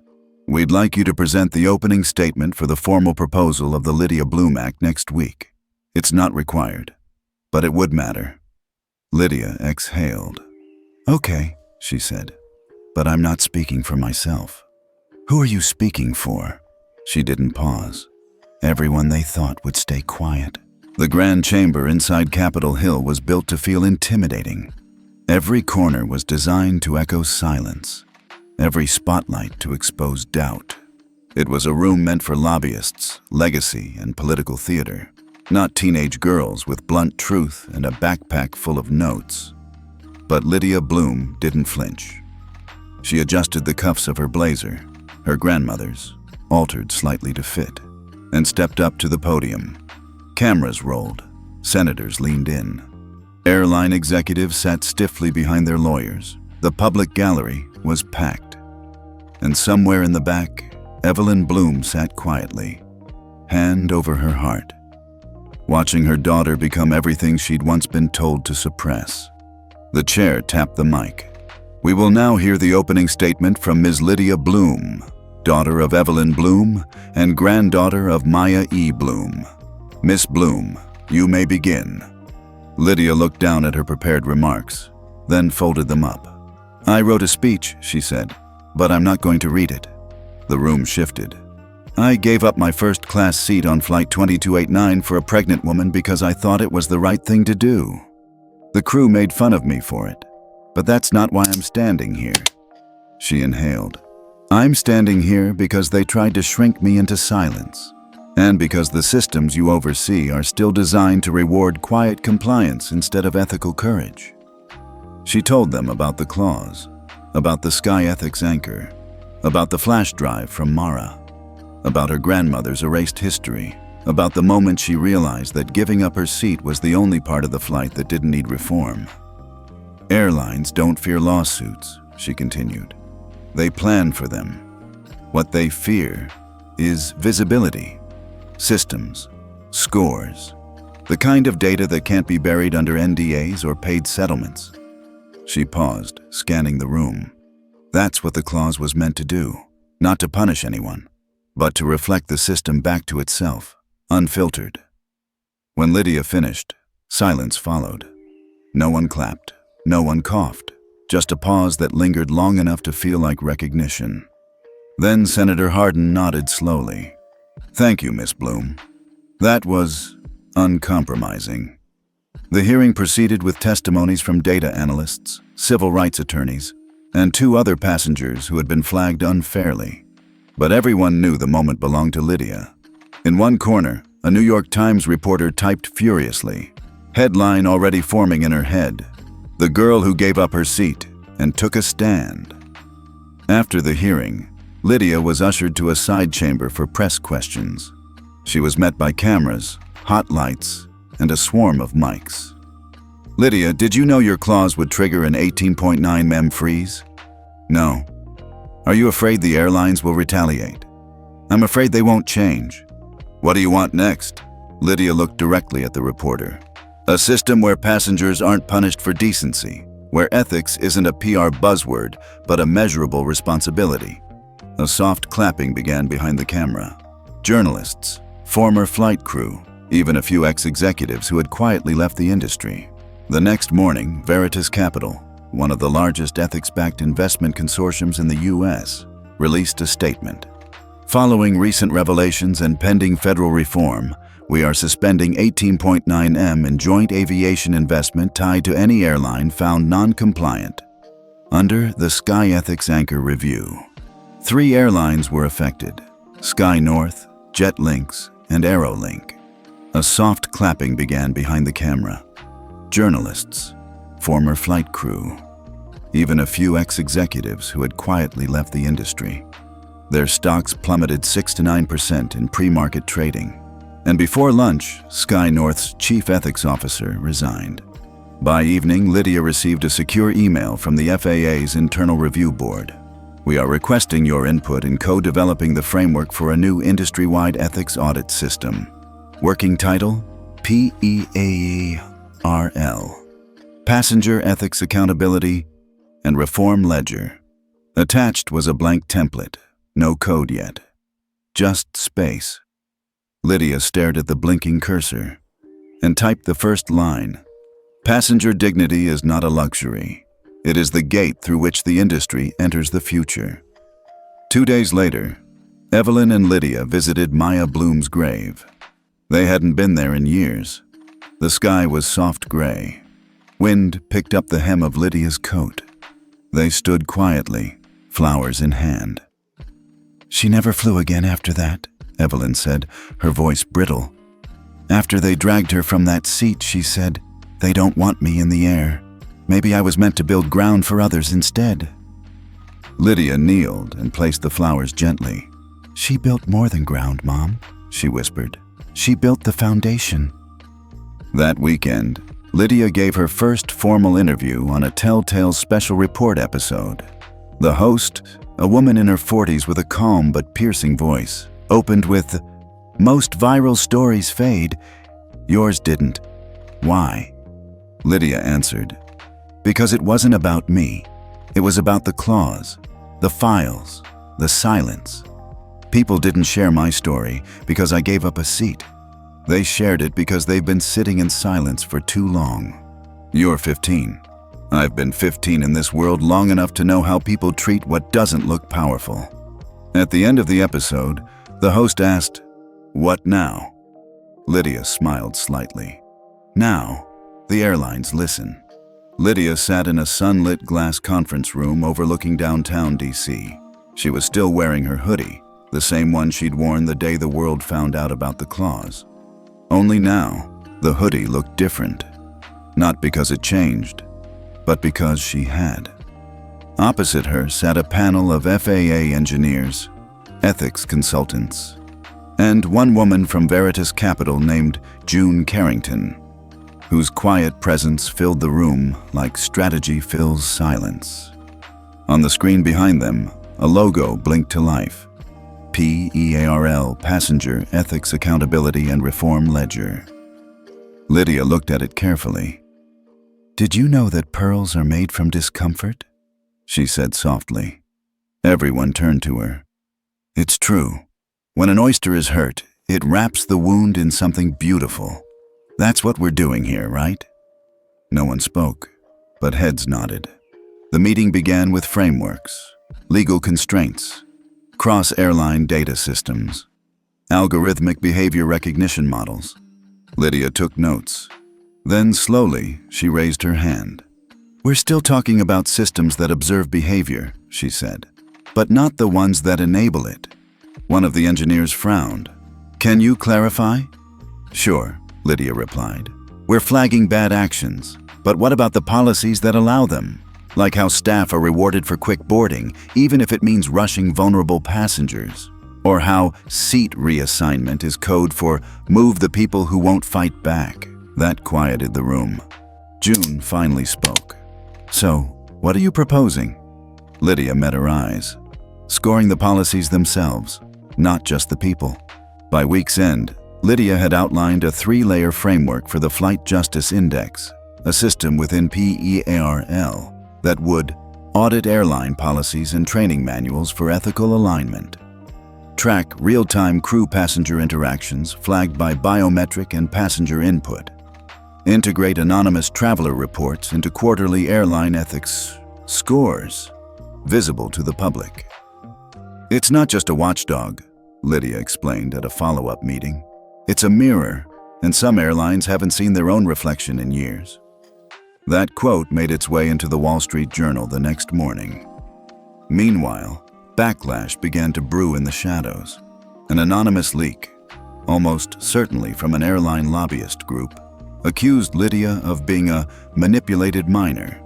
"we'd like you to present the opening statement for the formal proposal of the Lydia Bloom Act next week. It's not required, but it would matter." Lydia exhaled. "Okay," she said, "but I'm not speaking for myself." "Who are you speaking for?" She didn't pause. Everyone they thought would stay quiet. The grand chamber inside Capitol Hill was built to feel intimidating. Every corner was designed to echo silence. Every spotlight to expose doubt. It was a room meant for lobbyists, legacy, and political theater, not teenage girls with blunt truth and a backpack full of notes. But Lydia Bloom didn't flinch. She adjusted the cuffs of her blazer, her grandmother's, altered slightly to fit, and stepped up to the podium. Cameras rolled. Senators leaned in. Airline executives sat stiffly behind their lawyers. The public gallery was packed. And somewhere in the back, Evelyn Bloom sat quietly, hand over her heart, watching her daughter become everything she'd once been told to suppress. The chair tapped the mic. We will now hear the opening statement from Ms. Lydia Bloom, daughter of Evelyn Bloom and granddaughter of Maya E. Bloom. Miss Bloom, you may begin. Lydia looked down at her prepared remarks, then folded them up. I wrote a speech, she said, but I'm not going to read it. The room shifted. I gave up my first-class seat on Flight 2289 for a pregnant woman because I thought it was the right thing to do. The crew made fun of me for it, but that's not why I'm standing here. She inhaled. I'm standing here because they tried to shrink me into silence, and because the systems you oversee are still designed to reward quiet compliance instead of ethical courage. She told them about the clause, about the Sky Ethics anchor, about the flash drive from Mara, about her grandmother's erased history, about the moment she realized that giving up her seat was the only part of the flight that didn't need reform. Airlines don't fear lawsuits, she continued. They plan for them. What they fear is visibility, systems, scores, the kind of data that can't be buried under NDAs or paid settlements. She paused, scanning the room. That's what the clause was meant to do, not to punish anyone, but to reflect the system back to itself, unfiltered. When Lydia finished, silence followed. No one clapped, no one coughed, just a pause that lingered long enough to feel like recognition. Then Senator Hardin nodded slowly. Thank you, Miss Bloom. That was uncompromising. The hearing proceeded with testimonies from data analysts, civil rights attorneys, and 2 other passengers who had been flagged unfairly. But everyone knew the moment belonged to Lydia. In one corner, a New York Times reporter typed furiously, headline already forming in her head, "The girl who gave up her seat and took a stand." After the hearing, Lydia was ushered to a side chamber for press questions. She was met by cameras, hot lights, and a swarm of mics. Lydia, did you know your clause would trigger an 18.9 mem freeze? No. Are you afraid the airlines will retaliate? I'm afraid they won't change. What do you want next? Lydia looked directly at the reporter. A system where passengers aren't punished for decency, where ethics isn't a PR buzzword, but a measurable responsibility. A soft clapping began behind the camera. Journalists, former flight crew, even a few ex-executives who had quietly left the industry. The next morning, Veritas Capital, one of the largest ethics-backed investment consortiums in the U.S., released a statement. Following recent revelations and pending federal reform, we are suspending 18.9 M in joint aviation investment tied to any airline found non-compliant under the Sky Ethics Anchor Review. 3 airlines were affected: Sky North, JetLinks, and Aerolink. A soft clapping began behind the camera. Journalists, former flight crew, even a few ex-executives who had quietly left the industry. Their stocks plummeted 6 to 9% in pre-market trading. And before lunch, Sky North's chief ethics officer resigned. By evening, Lydia received a secure email from the FAA's Internal Review Board. We are requesting your input in co-developing the framework for a new industry-wide ethics audit system. Working title, PEARL, Passenger Ethics Accountability and Reform Ledger. Attached was a blank template, no code yet, just space. Lydia stared at the blinking cursor and typed the first line. Passenger dignity is not a luxury. It is the gate through which the industry enters the future. 2 days later, Evelyn and Lydia visited Maya Bloom's grave. They hadn't been there in years. The sky was soft gray. Wind picked up the hem of Lydia's coat. They stood quietly, flowers in hand. She never flew again after that, Evelyn said, her voice brittle. After they dragged her from that seat, she said, they don't want me in the air. Maybe I was meant to build ground for others instead. Lydia kneeled and placed the flowers gently. She built more than ground, Mom, she whispered. She built the foundation. That weekend, Lydia gave her first formal interview on a Telltales special report episode. The host, a woman in her 40s with a calm but piercing voice, opened with, "Most viral stories fade. Yours didn't. Why?" Lydia answered, "Because it wasn't about me. It was about the claws, the files, the silence. People didn't share my story because I gave up a seat. They shared it because they've been sitting in silence for too long. You're 15. I've been 15 in this world long enough to know how people treat what doesn't look powerful." At the end of the episode, the host asked, "What now?" Lydia smiled slightly. "Now, the airlines listen." Lydia sat in a sunlit glass conference room overlooking downtown DC. She was still wearing her hoodie, the same one she'd worn the day the world found out about the claws. Only now, the hoodie looked different. Not because it changed, but because she had. Opposite her sat a panel of FAA engineers, ethics consultants, and one woman from Veritas Capital named June Carrington, whose quiet presence filled the room like strategy fills silence. On the screen behind them, a logo blinked to life. PEARL, Passenger Ethics Accountability and Reform Ledger. Lydia looked at it carefully. "Did you know that pearls are made from discomfort?" she said softly. Everyone turned to her. It's true. When an oyster is hurt, it wraps the wound in something beautiful. That's what we're doing here, right? No one spoke, but heads nodded. The meeting began with frameworks, legal constraints, cross-airline data systems, algorithmic behavior recognition models. Lydia took notes. Then slowly, she raised her hand. "We're still talking about systems that observe behavior," she said, "but not the ones that enable it." One of the engineers frowned. "Can you clarify?" "Sure," Lydia replied. "We're flagging bad actions, but what about the policies that allow them? Like how staff are rewarded for quick boarding, even if it means rushing vulnerable passengers. Or how seat reassignment is code for move the people who won't fight back." That quieted the room. June finally spoke. "So, what are you proposing?" Lydia met her eyes. "Scoring the policies themselves, not just the people." By week's end, Lydia had outlined a 3-layer framework for the Flight Justice Index, a system within PEARL that would audit airline policies and training manuals for ethical alignment, track real-time crew-passenger interactions flagged by biometric and passenger input, integrate anonymous traveler reports into quarterly airline ethics scores, visible to the public. "It's not just a watchdog," Lydia explained at a follow-up meeting. "It's a mirror, and some airlines haven't seen their own reflection in years." That quote made its way into the Wall Street Journal the next morning. Meanwhile, backlash began to brew in the shadows. An anonymous leak, almost certainly from an airline lobbyist group, accused Lydia of being a manipulated minor,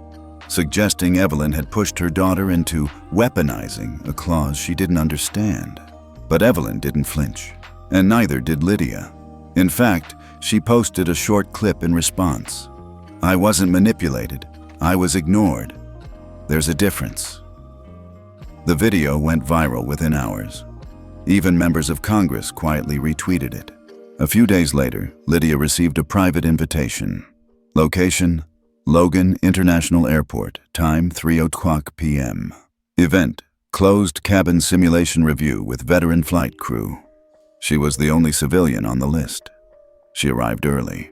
suggesting Evelyn had pushed her daughter into weaponizing a clause she didn't understand. But Evelyn didn't flinch, and neither did Lydia. In fact, she posted a short clip in response. "I wasn't manipulated. I was ignored. There's a difference." The video went viral within hours. Even members of Congress quietly retweeted it. A few days later, Lydia received a private invitation. Location: Logan International Airport, time 3:00 p.m. Event: closed cabin simulation review with veteran flight crew. She was the only civilian on the list. She arrived early.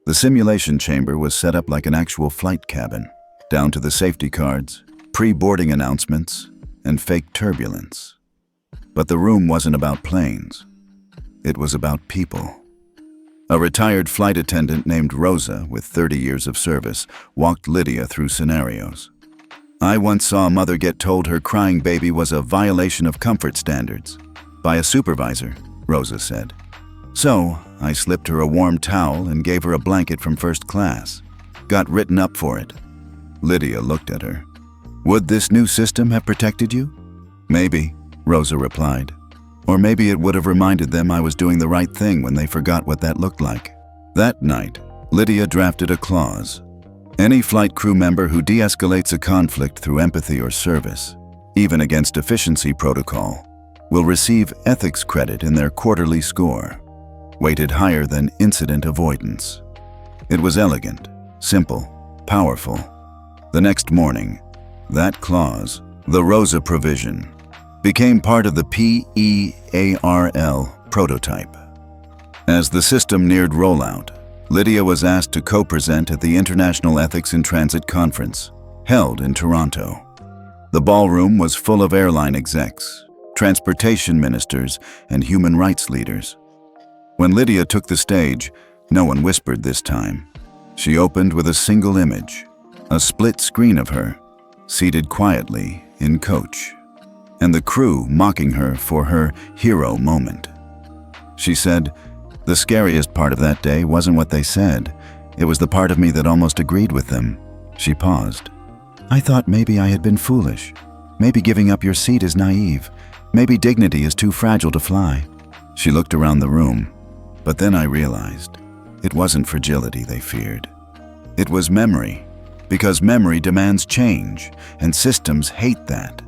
The simulation chamber was set up like an actual flight cabin, down to the safety cards, pre-boarding announcements, and fake turbulence. But the room wasn't about planes. It was about people. A retired flight attendant named Rosa, with 30 years of service, walked Lydia through scenarios. "I once saw a mother get told her crying baby was a violation of comfort standards by a supervisor," Rosa said. "So, I slipped her a warm towel and gave her a blanket from first class. Got written up for it." Lydia looked at her. "Would this new system have protected you?" "Maybe," Rosa replied. "Or maybe it would have reminded them I was doing the right thing when they forgot what that looked like." That night, Lydia drafted a clause. Any flight crew member who de-escalates a conflict through empathy or service, even against efficiency protocol, will receive ethics credit in their quarterly score, weighted higher than incident avoidance. It was elegant, simple, powerful. The next morning, that clause, the Rosa provision, became part of the PEARL prototype. As the system neared rollout, Lydia was asked to co-present at the International Ethics in Transit Conference, held in Toronto. The ballroom was full of airline execs, transportation ministers, and human rights leaders. When Lydia took the stage, no one whispered this time. She opened with a single image, a split screen of her, seated quietly in coach, and the crew mocking her for her hero moment. She said, "The scariest part of that day wasn't what they said. It was the part of me that almost agreed with them." She paused. "I thought maybe I had been foolish. Maybe giving up your seat is naive. Maybe dignity is too fragile to fly." She looked around the room, but then I realized it wasn't fragility they feared. It was memory, because memory demands change, and systems hate that.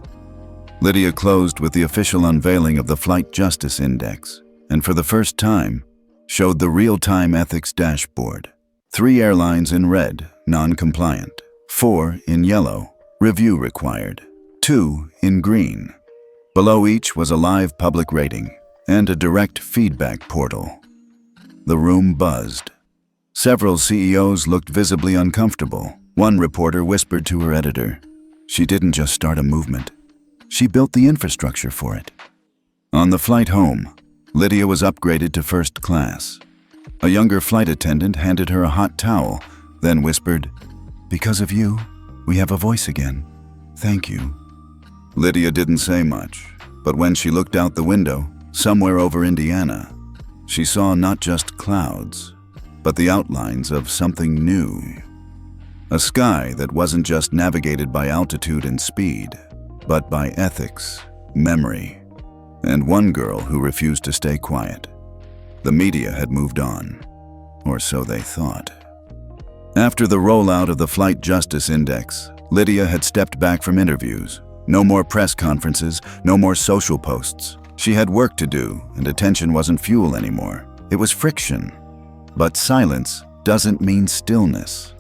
Lydia closed with the official unveiling of the Flight Justice Index, and for the first time, showed the real-time ethics dashboard. 3 airlines in red, non-compliant. 4 in yellow, review required. 2 in green. Below each was a live public rating and a direct feedback portal. The room buzzed. Several CEOs looked visibly uncomfortable. One reporter whispered to her editor, "She didn't just start a movement. She built the infrastructure for it." On the flight home, Lydia was upgraded to first class. A younger flight attendant handed her a hot towel, then whispered, "Because of you, we have a voice again. Thank you." Lydia didn't say much, but when she looked out the window, somewhere over Indiana, she saw not just clouds, but the outlines of something new. A sky that wasn't just navigated by altitude and speed, but by ethics, memory, and one girl who refused to stay quiet. The media had moved on, or so they thought. After the rollout of the Flight Justice Index, Lydia had stepped back from interviews. No more press conferences, no more social posts. She had work to do, and attention wasn't fuel anymore. It was friction. But silence doesn't mean stillness.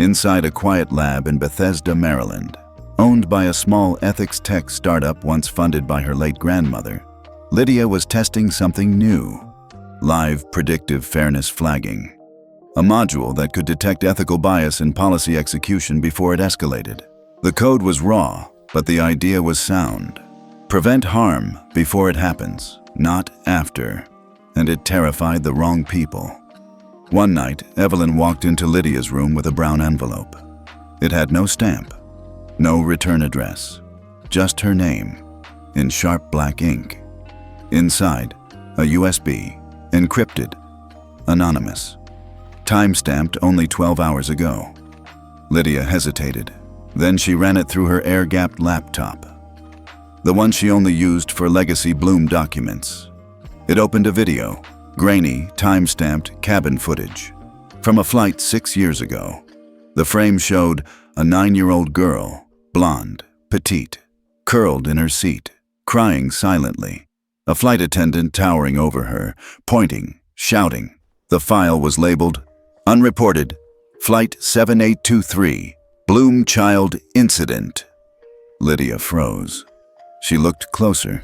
Inside a quiet lab in Bethesda, Maryland, owned by a small ethics tech startup once funded by her late grandmother, Lydia was testing something new: live predictive fairness flagging. A module that could detect ethical bias in policy execution before it escalated. The code was raw, but the idea was sound. Prevent harm before it happens, not after. And it terrified the wrong people. One night, Evelyn walked into Lydia's room with a brown envelope. It had no stamp, no return address, just her name, in sharp black ink. Inside, a USB, encrypted, anonymous, time-stamped only 12 hours ago. Lydia hesitated. Then she ran it through her air-gapped laptop, the one she only used for legacy Bloom documents. It opened a video, grainy, time-stamped cabin footage, from a flight 6 years ago. The frame showed a 9-year-old girl, blonde, petite, curled in her seat, crying silently. A flight attendant towering over her, pointing, shouting. The file was labeled, "Unreported, Flight 7823, Bloom Child Incident." Lydia froze. She looked closer.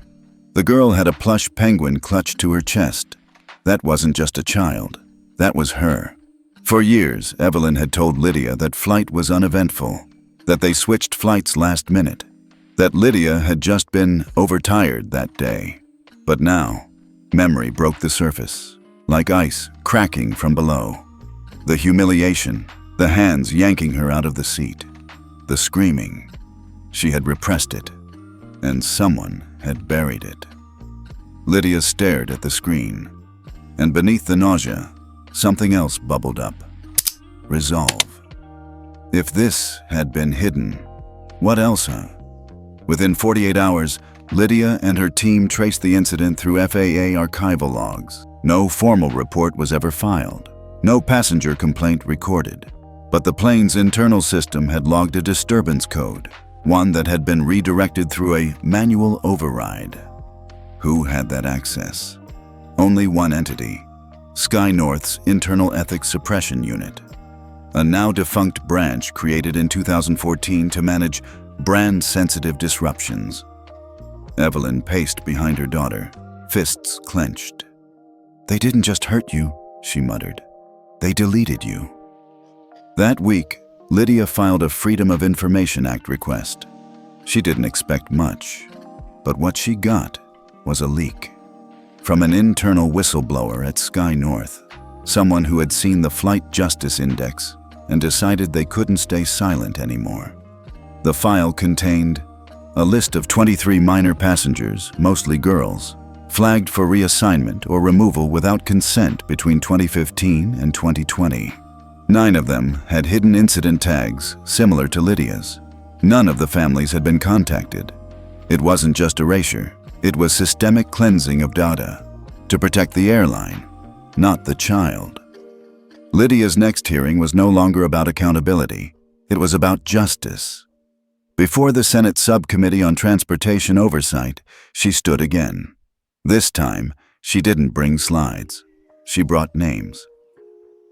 The girl had a plush penguin clutched to her chest. That wasn't just a child. That was her. For years, Evelyn had told Lydia that flight was uneventful, that they switched flights last minute, that Lydia had just been overtired that day. But now, memory broke the surface, like ice cracking from below. The humiliation, the hands yanking her out of the seat, the screaming. She had repressed it, and someone had buried it. Lydia stared at the screen, and beneath the nausea, something else bubbled up. Resolve. If this had been hidden, what else, huh? Within 48 hours, Lydia and her team traced the incident through FAA archival logs. No formal report was ever filed, No passenger complaint recorded, but the plane's internal system had logged a disturbance code, one that had been redirected through a manual override. Who had that access? Only one entity, Sky North's Internal Ethics Suppression Unit, a now-defunct branch created in 2014 to manage brand-sensitive disruptions. Evelyn paced behind her daughter, fists clenched. "They didn't just hurt you," she muttered. "They deleted you." That week, Lydia filed a Freedom of Information Act request. She didn't expect much, but what she got was a leak. From an internal whistleblower at Sky North, someone who had seen the Flight Justice Index and decided they couldn't stay silent anymore. The file contained a list of 23 minor passengers, mostly girls, flagged for reassignment or removal without consent between 2015 and 2020. 9 of them had hidden incident tags similar to Lydia's. None of the families had been contacted. It wasn't just erasure, it was systemic cleansing of data to protect the airline, not the child. Lydia's next hearing was no longer about accountability, it was about justice. Before the Senate Subcommittee on Transportation Oversight, she stood again. This time, she didn't bring slides. She brought names.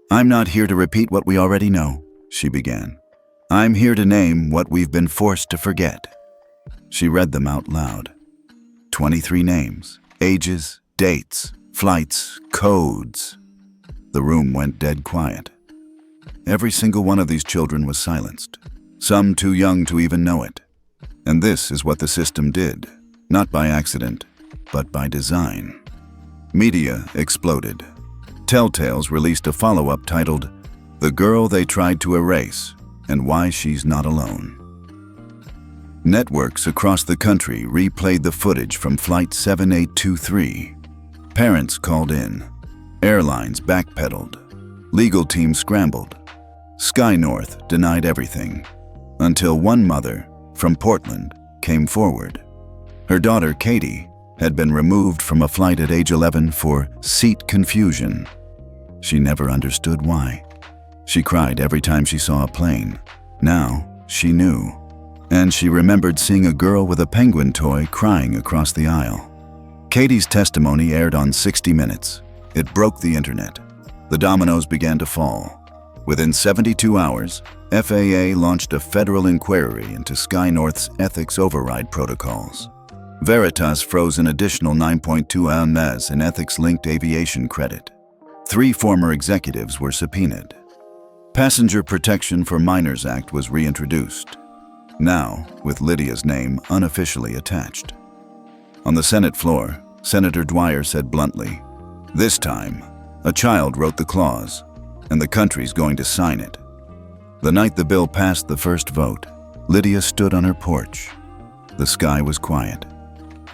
"I'm not here to repeat what we already know," she began. "I'm here to name what we've been forced to forget." She read them out loud. 23 names, ages, dates, flights, codes. The room went dead quiet. Every single one of these children was silenced, some too young to even know it. And this is what the system did, not by accident, but by design. Media exploded. Telltales released a follow-up titled, "The Girl They Tried to Erase and Why She's Not Alone." Networks across the country replayed the footage from Flight 7823. Parents called in. Airlines backpedaled. Legal teams scrambled. Sky North denied everything, until one mother, from Portland, came forward. Her daughter, Katie, had been removed from a flight at age 11 for seat confusion. She never understood why. She cried every time she saw a plane. Now, she knew. And she remembered seeing a girl with a penguin toy crying across the aisle. Katie's testimony aired on 60 Minutes. It broke the internet. The dominoes began to fall. Within 72 hours, FAA launched a federal inquiry into Sky North's ethics override protocols. Veritas froze an additional $9.2 million in ethics-linked aviation credit. 3 former executives were subpoenaed. Passenger Protection for Minors Act was reintroduced, now with Lydia's name unofficially attached. On the Senate floor, Senator Dwyer said bluntly, "This time, a child wrote the clause, and the country's going to sign it." The night the bill passed the first vote, Lydia stood on her porch. The sky was quiet.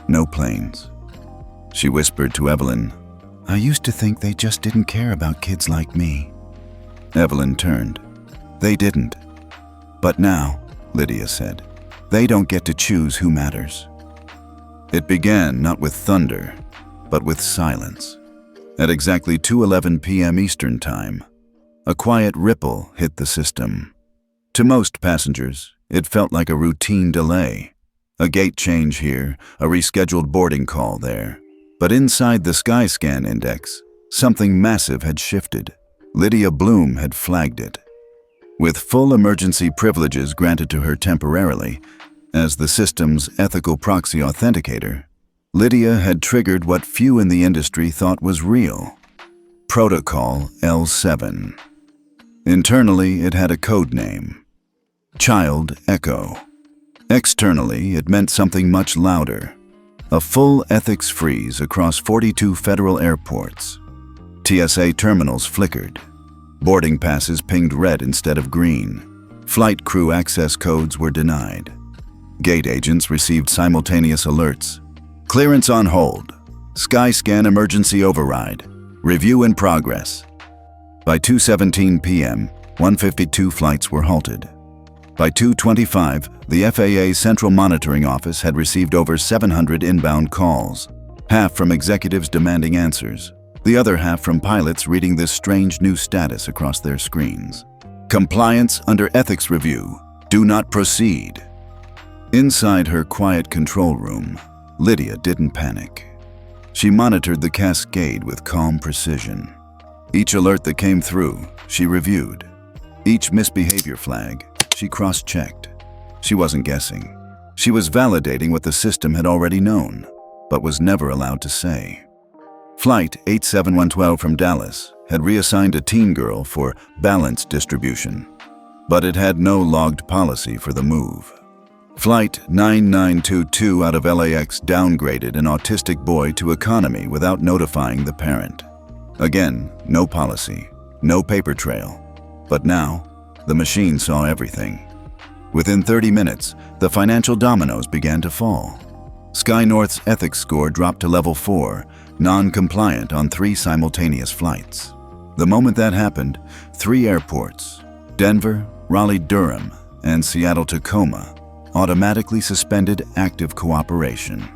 No planes. She whispered to Evelyn, "I used to think they just didn't care about kids like me." Evelyn turned. "They didn't. But now," Lydia said, "they don't get to choose who matters." It began not with thunder, but with silence. At exactly 2:11 p.m. Eastern Time, a quiet ripple hit the system. To most passengers, it felt like a routine delay. A gate change here, a rescheduled boarding call there. But inside the Skyscan index, something massive had shifted. Lydia Bloom had flagged it. With full emergency privileges granted to her temporarily, as the system's ethical proxy authenticator, Lydia had triggered what few in the industry thought was real. Protocol L7. Internally, it had a code name. Child Echo. Externally, it meant something much louder. A full ethics freeze across 42 federal airports. TSA terminals flickered. Boarding passes pinged red instead of green. Flight crew access codes were denied. Gate agents received simultaneous alerts. Clearance on hold. Skyscan emergency override. Review in progress. By 2:17 p.m., 152 flights were halted. By 2:25, the FAA Central Monitoring Office had received over 700 inbound calls, half from executives demanding answers, the other half from pilots reading this strange new status across their screens. Compliance under ethics review. Do not proceed. Inside her quiet control room, Lydia didn't panic. She monitored the cascade with calm precision. Each alert that came through, she reviewed. Each misbehavior flag, she cross-checked. She wasn't guessing. She was validating what the system had already known, but was never allowed to say. Flight 87112 from Dallas had reassigned a teen girl for balance distribution, but it had no logged policy for the move. Flight 9922 out of LAX downgraded an autistic boy to economy without notifying the parent. Again, no policy, no paper trail. But now, the machine saw everything. Within 30 minutes, the financial dominoes began to fall. Sky North's ethics score dropped to level 4, non-compliant on 3 simultaneous flights. The moment that happened, 3 airports, Denver, Raleigh-Durham, and Seattle-Tacoma, automatically suspended active cooperation.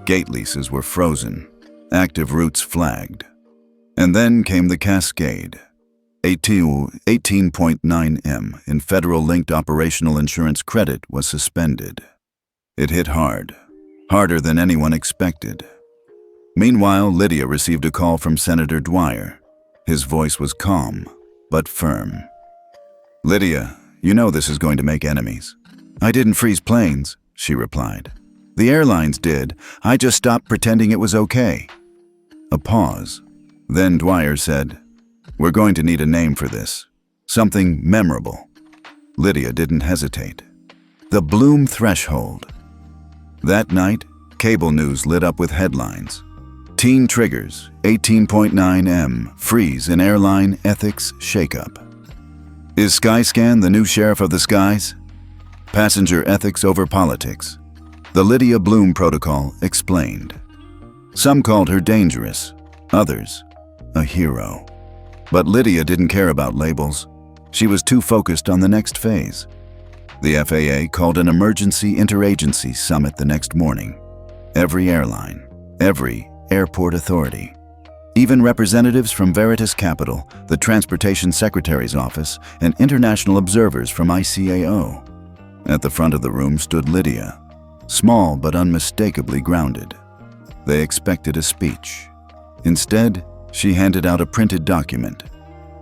Gate leases were frozen, active routes flagged. And then came the cascade. 18.9 M in federal-linked operational insurance credit was suspended. It hit hard, harder than anyone expected. Meanwhile, Lydia received a call from Senator Dwyer. His voice was calm, but firm. "Lydia, you know this is going to make enemies." "I didn't freeze planes," she replied. "The airlines did. I just stopped pretending it was okay." A pause. Then Dwyer said, "We're going to need a name for this. Something memorable." Lydia didn't hesitate. The Bloom Threshold. That night, cable news lit up with headlines. Teen triggers, 18.9 M, freeze in airline ethics shakeup. Is Skyscan the new sheriff of the skies? Passenger ethics over politics. The Lydia Bloom Protocol explained. Some called her dangerous, others, a hero. But Lydia didn't care about labels. She was too focused on the next phase. The FAA called an emergency interagency summit the next morning. Every airline, every airport authority, even representatives from Veritas Capital, the Transportation Secretary's Office, and international observers from ICAO. At the front of the room stood Lydia, small but unmistakably grounded. They expected a speech. Instead, she handed out a printed document,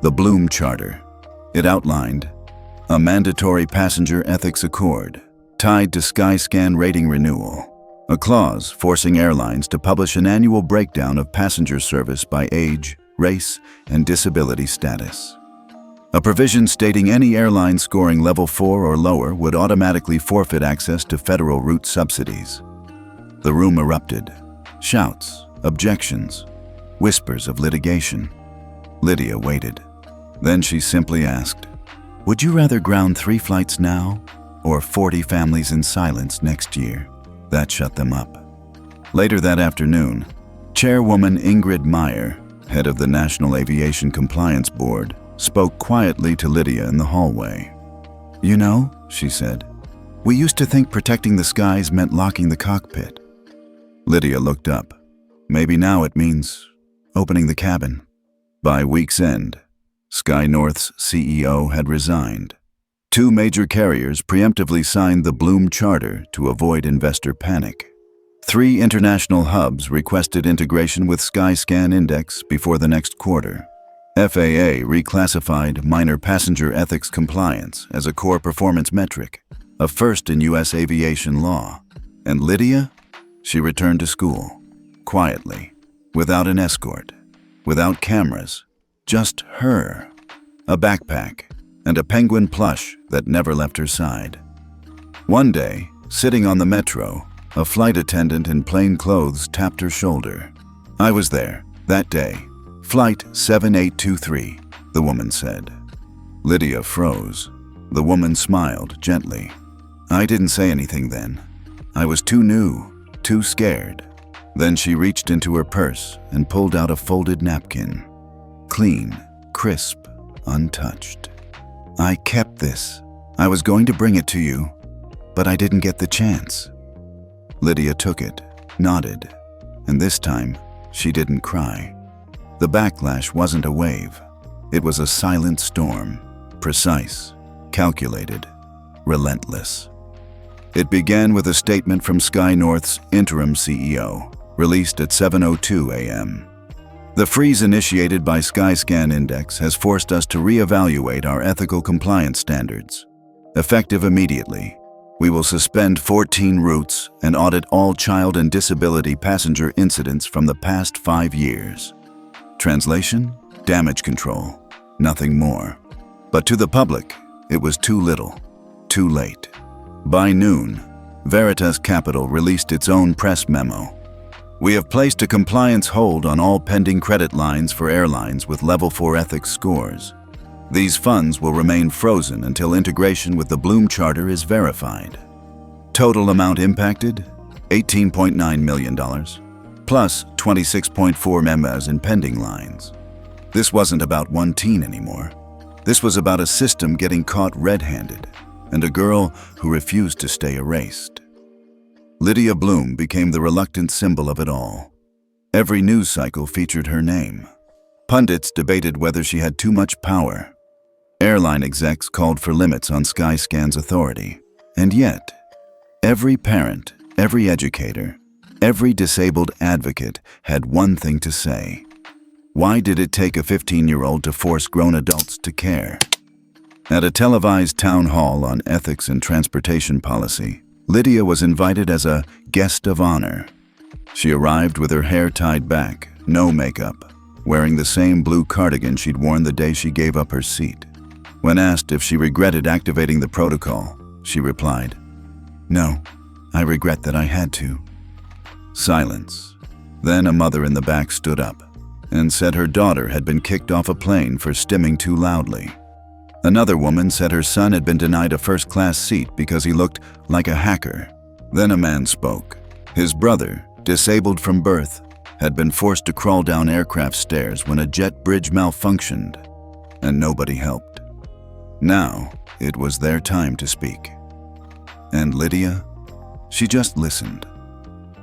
the Bloom Charter. It outlined a mandatory passenger ethics accord tied to Skyscan rating renewal, a clause forcing airlines to publish an annual breakdown of passenger service by age, race, and disability status. A provision stating any airline scoring level 4 or lower would automatically forfeit access to federal route subsidies. The room erupted. Shouts, objections, whispers of litigation. Lydia waited. Then she simply asked, "Would you rather ground 3 flights now or 40 families in silence next year?" That shut them up. Later that afternoon, Chairwoman Ingrid Meyer, head of the National Aviation Compliance Board, spoke quietly to Lydia in the hallway. "You know," she said, "we used to think protecting the skies meant locking the cockpit." Lydia looked up. Maybe now it means opening the cabin. By week's end, Sky North's CEO had resigned. 2 major carriers preemptively signed the Bloom Charter to avoid investor panic. 3 international hubs requested integration with Skyscan Index before the next quarter. FAA reclassified minor passenger ethics compliance as a core performance metric, a first in U.S. aviation law. And Lydia? She returned to school, quietly, without an escort, without cameras, just her, a backpack, and a penguin plush that never left her side. One day, sitting on the metro, a flight attendant in plain clothes tapped her shoulder. "I was there, that day. Flight 7823, the woman said. Lydia froze. The woman smiled gently. "I didn't say anything then. I was too new, too scared." Then she reached into her purse and pulled out a folded napkin. Clean, crisp, untouched. "I kept this. I was going to bring it to you, but I didn't get the chance." Lydia took it, nodded, and this time she didn't cry. The backlash wasn't a wave. It was a silent storm, precise, calculated, relentless. It began with a statement from Sky North's interim CEO, released at 7:02 a.m. The freeze initiated by Skyscan Index has forced us to reevaluate our ethical compliance standards. Effective immediately, we will suspend 14 routes and audit all child and disability passenger incidents from the past 5 years. Translation? Damage control. Nothing more. But to the public, it was too little, too late. By noon, Veritas Capital released its own press memo. We have placed a compliance hold on all pending credit lines for airlines with Level 4 ethics scores. These funds will remain frozen until integration with the Bloom Charter is verified. Total amount impacted, $18.9 million, plus 26.4 members in pending lines. This wasn't about one teen anymore. This was about a system getting caught red-handed and a girl who refused to stay erased. Lydia Bloom became the reluctant symbol of it all. Every news cycle featured her name. Pundits debated whether she had too much power. Airline execs called for limits on Skyscan's authority. And yet, every parent, every educator, every disabled advocate had one thing to say. Why did it take a 15-year-old to force grown adults to care? At a televised town hall on ethics and transportation policy, Lydia was invited as a guest of honor. She arrived with her hair tied back, no makeup, wearing the same blue cardigan she'd worn the day she gave up her seat. When asked if she regretted activating the protocol, she replied, "No, I regret that I had to." Silence. Then a mother in the back stood up and said her daughter had been kicked off a plane for stimming too loudly. Another woman said her son had been denied a first-class seat because he looked like a hacker. Then a man spoke. His brother, disabled from birth, had been forced to crawl down aircraft stairs when a jet bridge malfunctioned, and nobody helped. Now, it was their time to speak. And Lydia? She just listened.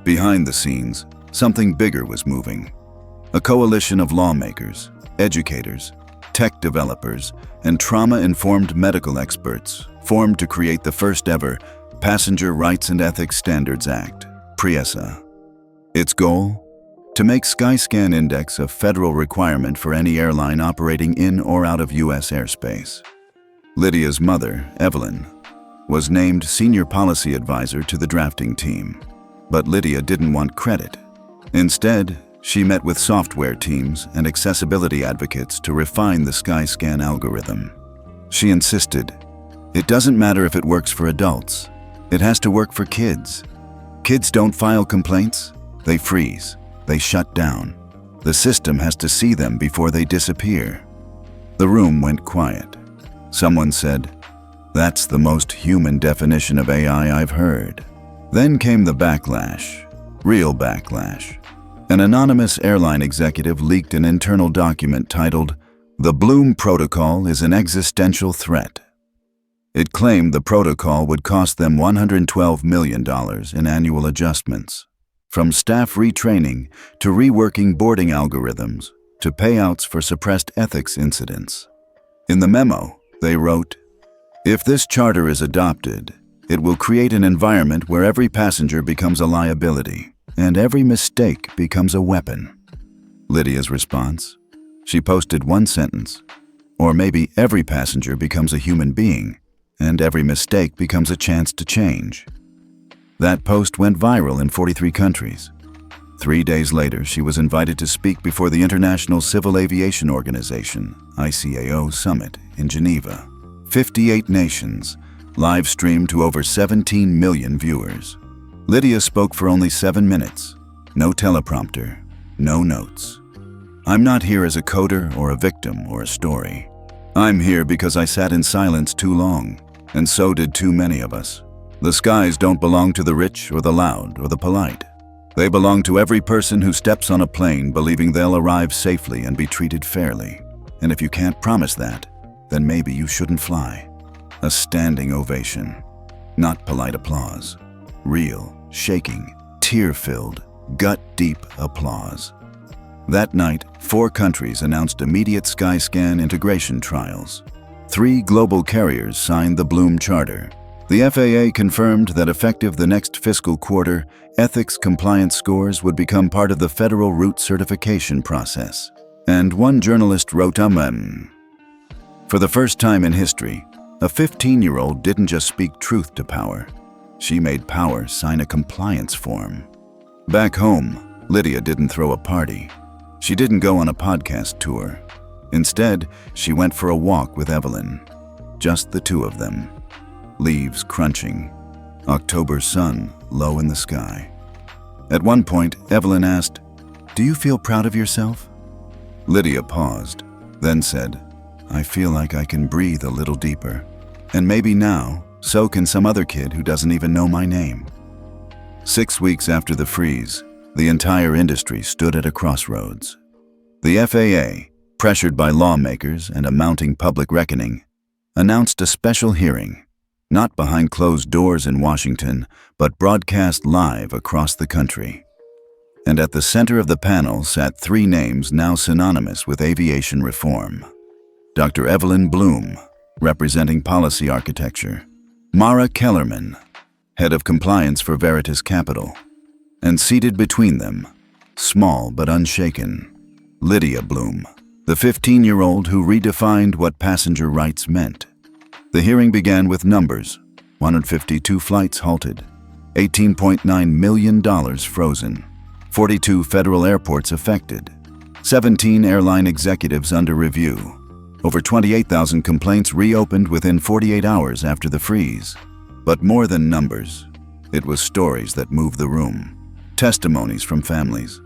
Behind the scenes, something bigger was moving. A coalition of lawmakers, educators, tech developers, and trauma-informed medical experts formed to create the first-ever Passenger Rights and Ethics Standards Act, PRIESA. Its goal? To make Skyscan Index a federal requirement for any airline operating in or out of U.S. airspace. Lydia's mother, Evelyn, was named Senior Policy Advisor to the drafting team, but Lydia didn't want credit. Instead, she met with software teams and accessibility advocates to refine the Skyscan algorithm. She insisted, it doesn't matter if it works for adults. It has to work for kids. Kids don't file complaints. They freeze. They shut down. The system has to see them before they disappear. The room went quiet. Someone said, "That's the most human definition of AI I've heard." Then came the backlash. Real backlash. An anonymous airline executive leaked an internal document titled, "The Bloom Protocol is an Existential Threat." It claimed the protocol would cost them $112 million in annual adjustments, from staff retraining to reworking boarding algorithms to payouts for suppressed ethics incidents. In the memo, they wrote, "If this charter is adopted, it will create an environment where every passenger becomes a liability and every mistake becomes a weapon." Lydia's response? She posted one sentence, "Or maybe every passenger becomes a human being and every mistake becomes a chance to change." That post went viral in 43 countries. 3 days later, she was invited to speak before the International Civil Aviation Organization, ICAO Summit in Geneva. 58 nations, live streamed to over 17 million viewers. Lydia spoke for only 7 minutes. No teleprompter, no notes. "I'm not here as a coder or a victim or a story. I'm here because I sat in silence too long, and so did too many of us. The skies don't belong to the rich or the loud or the polite. They belong to every person who steps on a plane believing they'll arrive safely and be treated fairly. And if you can't promise that, then maybe you shouldn't fly." A standing ovation. Not polite applause. Real, shaking, tear-filled, gut-deep applause. That night, 4 countries announced immediate Skyscan integration trials. 3 global carriers signed the Bloom Charter. The FAA confirmed that effective the next fiscal quarter, ethics compliance scores would become part of the federal route certification process. And one journalist wrote, For the first time in history, a 15-year-old didn't just speak truth to power. She made power sign a compliance form. Back home, Lydia didn't throw a party. She didn't go on a podcast tour. Instead, she went for a walk with Evelyn. Just the 2 of them. Leaves crunching. October sun low in the sky. At one point, Evelyn asked, "Do you feel proud of yourself?" Lydia paused, then said, "I feel like I can breathe a little deeper. And maybe now, so can some other kid who doesn't even know my name." 6 weeks after the freeze, the entire industry stood at a crossroads. The FAA, pressured by lawmakers and a mounting public reckoning, announced a special hearing, not behind closed doors in Washington, but broadcast live across the country. And at the center of the panel sat 3 names now synonymous with aviation reform. Dr. Evelyn Bloom, representing policy architecture; Mara Kellerman, head of compliance for Veritas Capital; and seated between them, small but unshaken, Lydia Bloom, the 15-year-old who redefined what passenger rights meant. The hearing began with numbers: 152 flights halted, $18.9 million frozen, 42 federal airports affected, 17 airline executives under review, over 28,000 complaints reopened within 48 hours after the freeze. But more than numbers, it was stories that moved the room. Testimonies from families.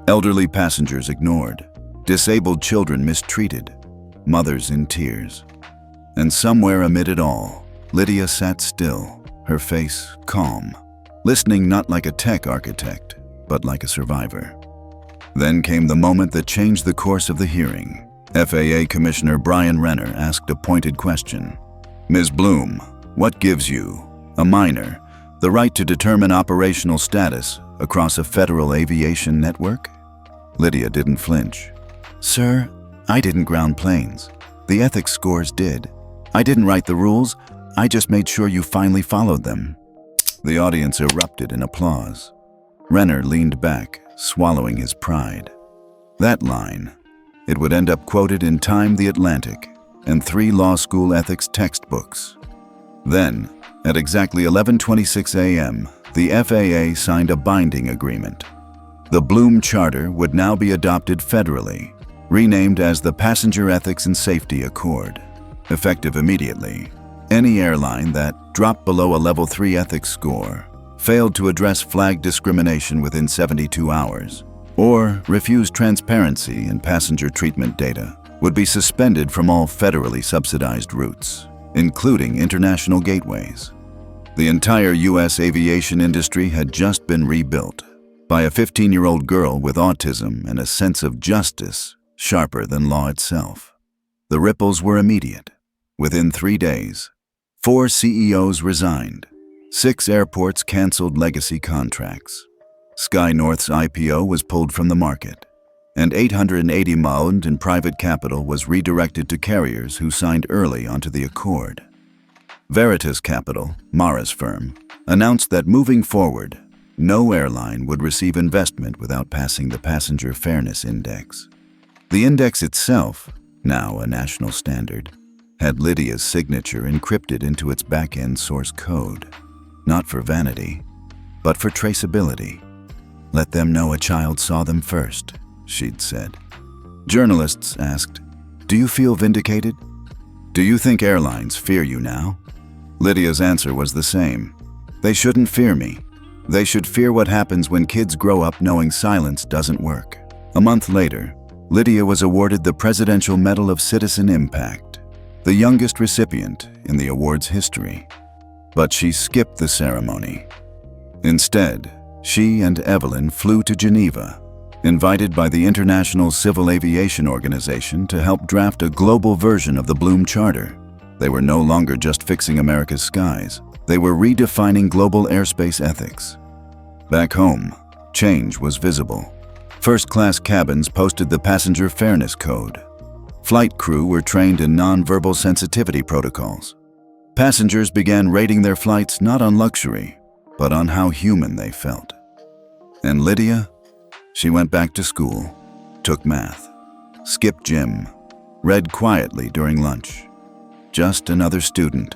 Elderly passengers ignored. Disabled children mistreated. Mothers in tears. And somewhere amid it all, Lydia sat still, her face calm, listening not like a tech architect, but like a survivor. Then came the moment that changed the course of the hearing. FAA Commissioner Brian Renner asked a pointed question. "Ms. Bloom, what gives you, a minor, the right to determine operational status across a federal aviation network?" Lydia didn't flinch. "Sir, I didn't ground planes. The ethics scores did. I didn't write the rules. I just made sure you finally followed them." The audience erupted in applause. Renner leaned back, swallowing his pride. That line, it would end up quoted in Time, The Atlantic, and 3 law school ethics textbooks. Then, at exactly 11:26 a.m., the FAA signed a binding agreement. The Bloom Charter would now be adopted federally, renamed as the Passenger Ethics and Safety Accord. Effective immediately, any airline that dropped below a Level 3 ethics score, failed to address flag discrimination within 72 hours, or refused transparency in passenger treatment data would be suspended from all federally subsidized routes, including international gateways. The entire U.S. aviation industry had just been rebuilt by a 15-year-old girl with autism and a sense of justice sharper than law itself. The ripples were immediate. Within 3 days, 4 CEOs resigned, 6 airports canceled legacy contracts. SkyNorth's IPO was pulled from the market, and $880 million in private capital was redirected to carriers who signed early onto the accord. Veritas Capital, Mara's firm, announced that moving forward, no airline would receive investment without passing the Passenger Fairness Index. The index itself, now a national standard, had Lydia's signature encrypted into its back-end source code, not for vanity, but for traceability. "Let them know a child saw them first," she'd said. Journalists asked, "Do you feel vindicated? Do you think airlines fear you now?" Lydia's answer was the same. "They shouldn't fear me. They should fear what happens when kids grow up knowing silence doesn't work." A month later, Lydia was awarded the Presidential Medal of Citizen Impact, the youngest recipient in the award's history. But she skipped the ceremony. Instead, she and Evelyn flew to Geneva, invited by the International Civil Aviation Organization to help draft a global version of the Bloom Charter. They were no longer just fixing America's skies. They were redefining global airspace ethics. Back home, change was visible. First-class cabins posted the passenger fairness code. Flight crew were trained in nonverbal sensitivity protocols. Passengers began rating their flights not on luxury, but on how human they felt. And Lydia? She went back to school, took math, skipped gym, read quietly during lunch. Just another student.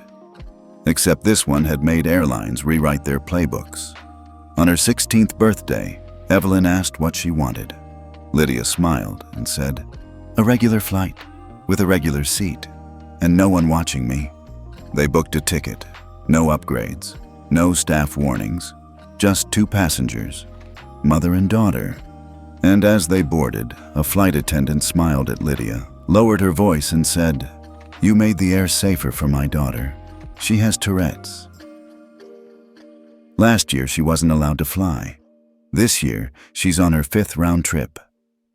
Except this one had made airlines rewrite their playbooks. On her 16th birthday, Evelyn asked what she wanted. Lydia smiled and said, "A regular flight, with a regular seat, and no one watching me." They booked a ticket, no upgrades, no staff warnings, just two passengers, mother and daughter. And as they boarded, a flight attendant smiled at Lydia, lowered her voice and said, "You made the air safer for my daughter. She has Tourette's." Last year, she wasn't allowed to fly. This year, she's on her 5th round trip.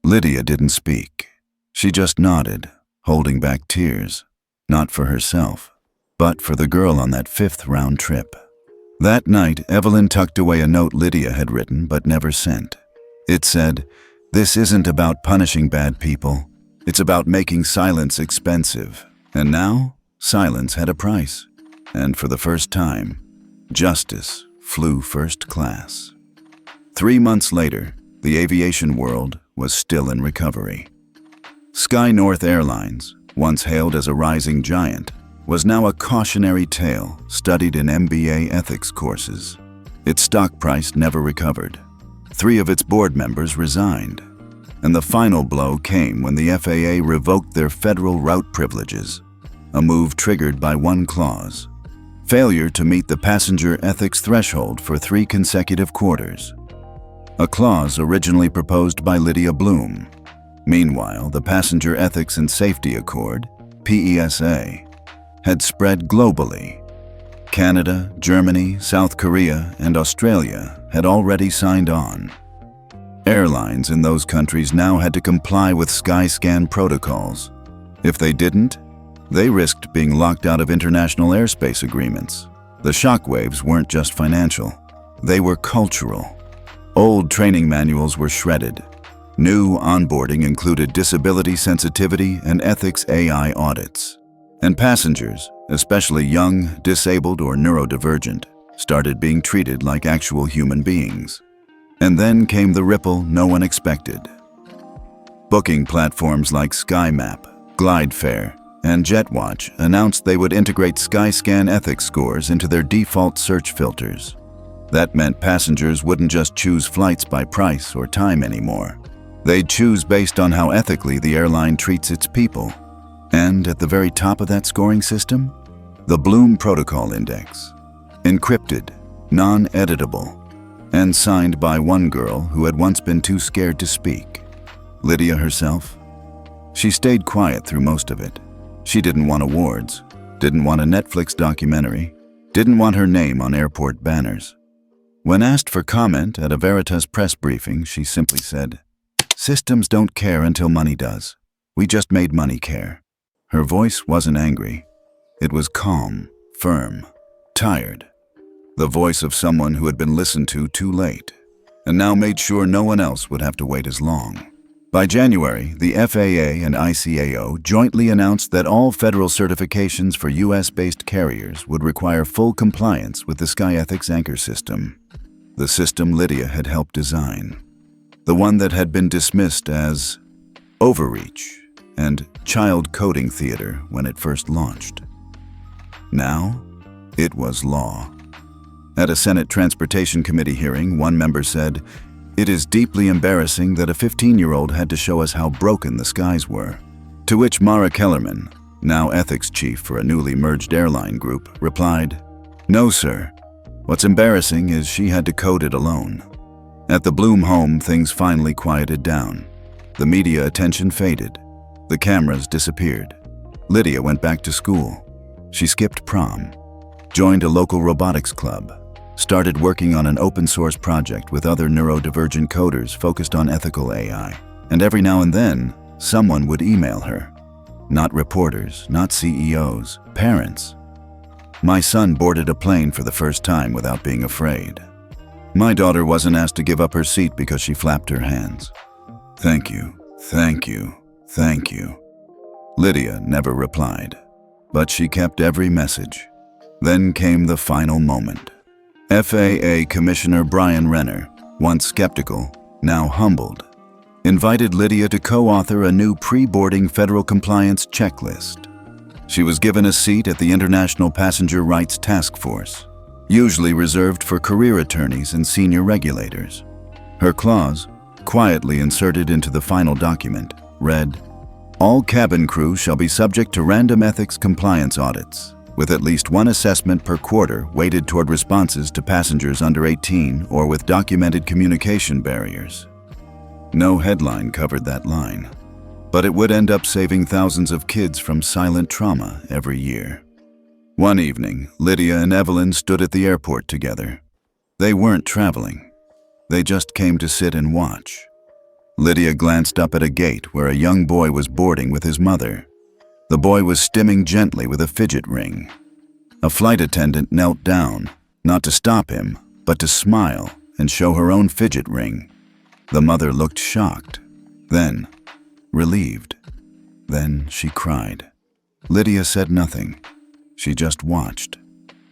Lydia didn't speak. She just nodded, holding back tears, not for herself, but for the girl on that 5th round trip. That night, Evelyn tucked away a note Lydia had written but never sent. It said, "This isn't about punishing bad people. It's about making silence expensive." And now, silence had a price. And for the first time, justice flew first class. 3 months later, the aviation world was still in recovery. Sky North Airlines, once hailed as a rising giant, was now a cautionary tale studied in MBA ethics courses. Its stock price never recovered. 3 of its board members resigned. And the final blow came when the FAA revoked their federal route privileges, a move triggered by one clause: failure to meet the passenger ethics threshold for 3 consecutive quarters. A clause originally proposed by Lydia Bloom. Meanwhile, the Passenger Ethics and Safety Accord, PESA, had spread globally. Canada, Germany, South Korea, and Australia had already signed on. Airlines in those countries now had to comply with Skyscan protocols. If they didn't, they risked being locked out of international airspace agreements. The shockwaves weren't just financial, they were cultural. Old training manuals were shredded. New onboarding included disability sensitivity and ethics AI audits. And passengers, especially young, disabled, or neurodivergent, started being treated like actual human beings. And then came the ripple no one expected. Booking platforms like SkyMap, GlideFare, and JetWatch announced they would integrate Skyscan ethics scores into their default search filters. That meant passengers wouldn't just choose flights by price or time anymore. They'd choose based on how ethically the airline treats its people. And at the very top of that scoring system, the Bloom Protocol Index. Encrypted, non-editable, and signed by one girl who had once been too scared to speak. Lydia herself. She stayed quiet through most of it. She didn't want awards, didn't want a Netflix documentary, didn't want her name on airport banners. When asked for comment at a Veritas press briefing, she simply said, "Systems don't care until money does. We just made money care." Her voice wasn't angry. It was calm, firm, tired. The voice of someone who had been listened to too late, and now made sure no one else would have to wait as long. By January, the FAA and ICAO jointly announced that all federal certifications for US-based carriers would require full compliance with the SkyEthics Anchor system, the system Lydia had helped design, the one that had been dismissed as overreach and child coding theater when it first launched. Now, it was law. At a Senate Transportation Committee hearing, one member said, "It is deeply embarrassing that a 15-year-old had to show us how broken the skies were." To which Mara Kellerman, now ethics chief for a newly merged airline group, replied, "No, sir. What's embarrassing is she had to code it alone." At the Bloom home, things finally quieted down. The media attention faded. The cameras disappeared. Lydia went back to school. She skipped prom, joined a local robotics club, started working on an open-source project with other neurodivergent coders focused on ethical AI. And every now and then, someone would email her. Not reporters, not CEOs, parents. "My son boarded a plane for the first time without being afraid. My daughter wasn't asked to give up her seat because she flapped her hands. Thank you, thank you, thank you. Lydia never replied, but she kept every message. Then came the final moment. FAA Commissioner Brian Renner, once skeptical, now humbled, invited Lydia to co-author a new pre-boarding federal compliance checklist. She was given a seat at the International Passenger Rights Task Force, usually reserved for career attorneys and senior regulators. Her clause, quietly inserted into the final document, read, "All cabin crew shall be subject to random ethics compliance audits, with at least one assessment per quarter weighted toward responses to passengers under 18 or with documented communication barriers." No headline covered that line, but it would end up saving thousands of kids from silent trauma every year. One evening, Lydia and Evelyn stood at the airport together. They weren't traveling. They just came to sit and watch. Lydia glanced up at a gate where a young boy was boarding with his mother. The boy was stimming gently with a fidget ring. A flight attendant knelt down, not to stop him, but to smile and show her own fidget ring. The mother looked shocked, then relieved. Then she cried. Lydia said nothing. She just watched,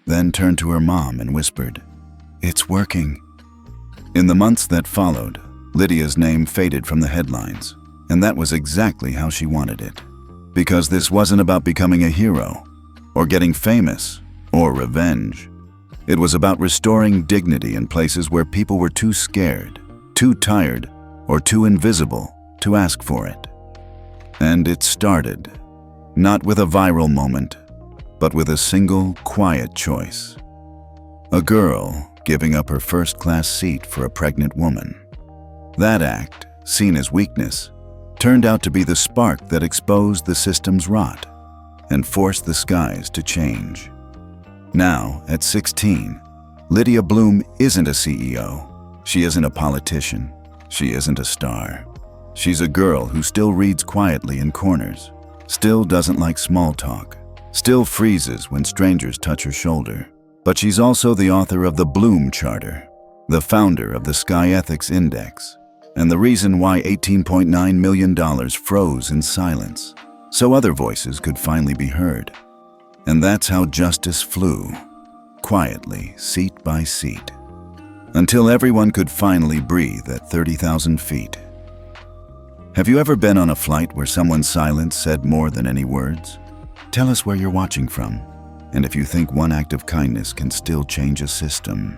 then turned to her mom and whispered, "It's working." In the months that followed, Lydia's name faded from the headlines, and that was exactly how she wanted it. Because this wasn't about becoming a hero, or getting famous, or revenge. It was about restoring dignity in places where people were too scared, too tired, or too invisible to ask for it. And it started, not with a viral moment, but with a single, quiet choice. A girl giving up her first-class seat for a pregnant woman. That act, seen as weakness, turned out to be the spark that exposed the system's rot and forced the skies to change. Now, at 16, Lydia Bloom isn't a CEO. She isn't a politician. She isn't a star. She's a girl who still reads quietly in corners, still doesn't like small talk, still freezes when strangers touch her shoulder. But she's also the author of the Bloom Charter, the founder of the Sky Ethics Index, and the reason why $18.9 million froze in silence, so other voices could finally be heard. And that's how justice flew, quietly, seat by seat, until everyone could finally breathe at 30,000 feet. Have you ever been on a flight where someone's silence said more than any words? Tell us where you're watching from, and if you think one act of kindness can still change a system.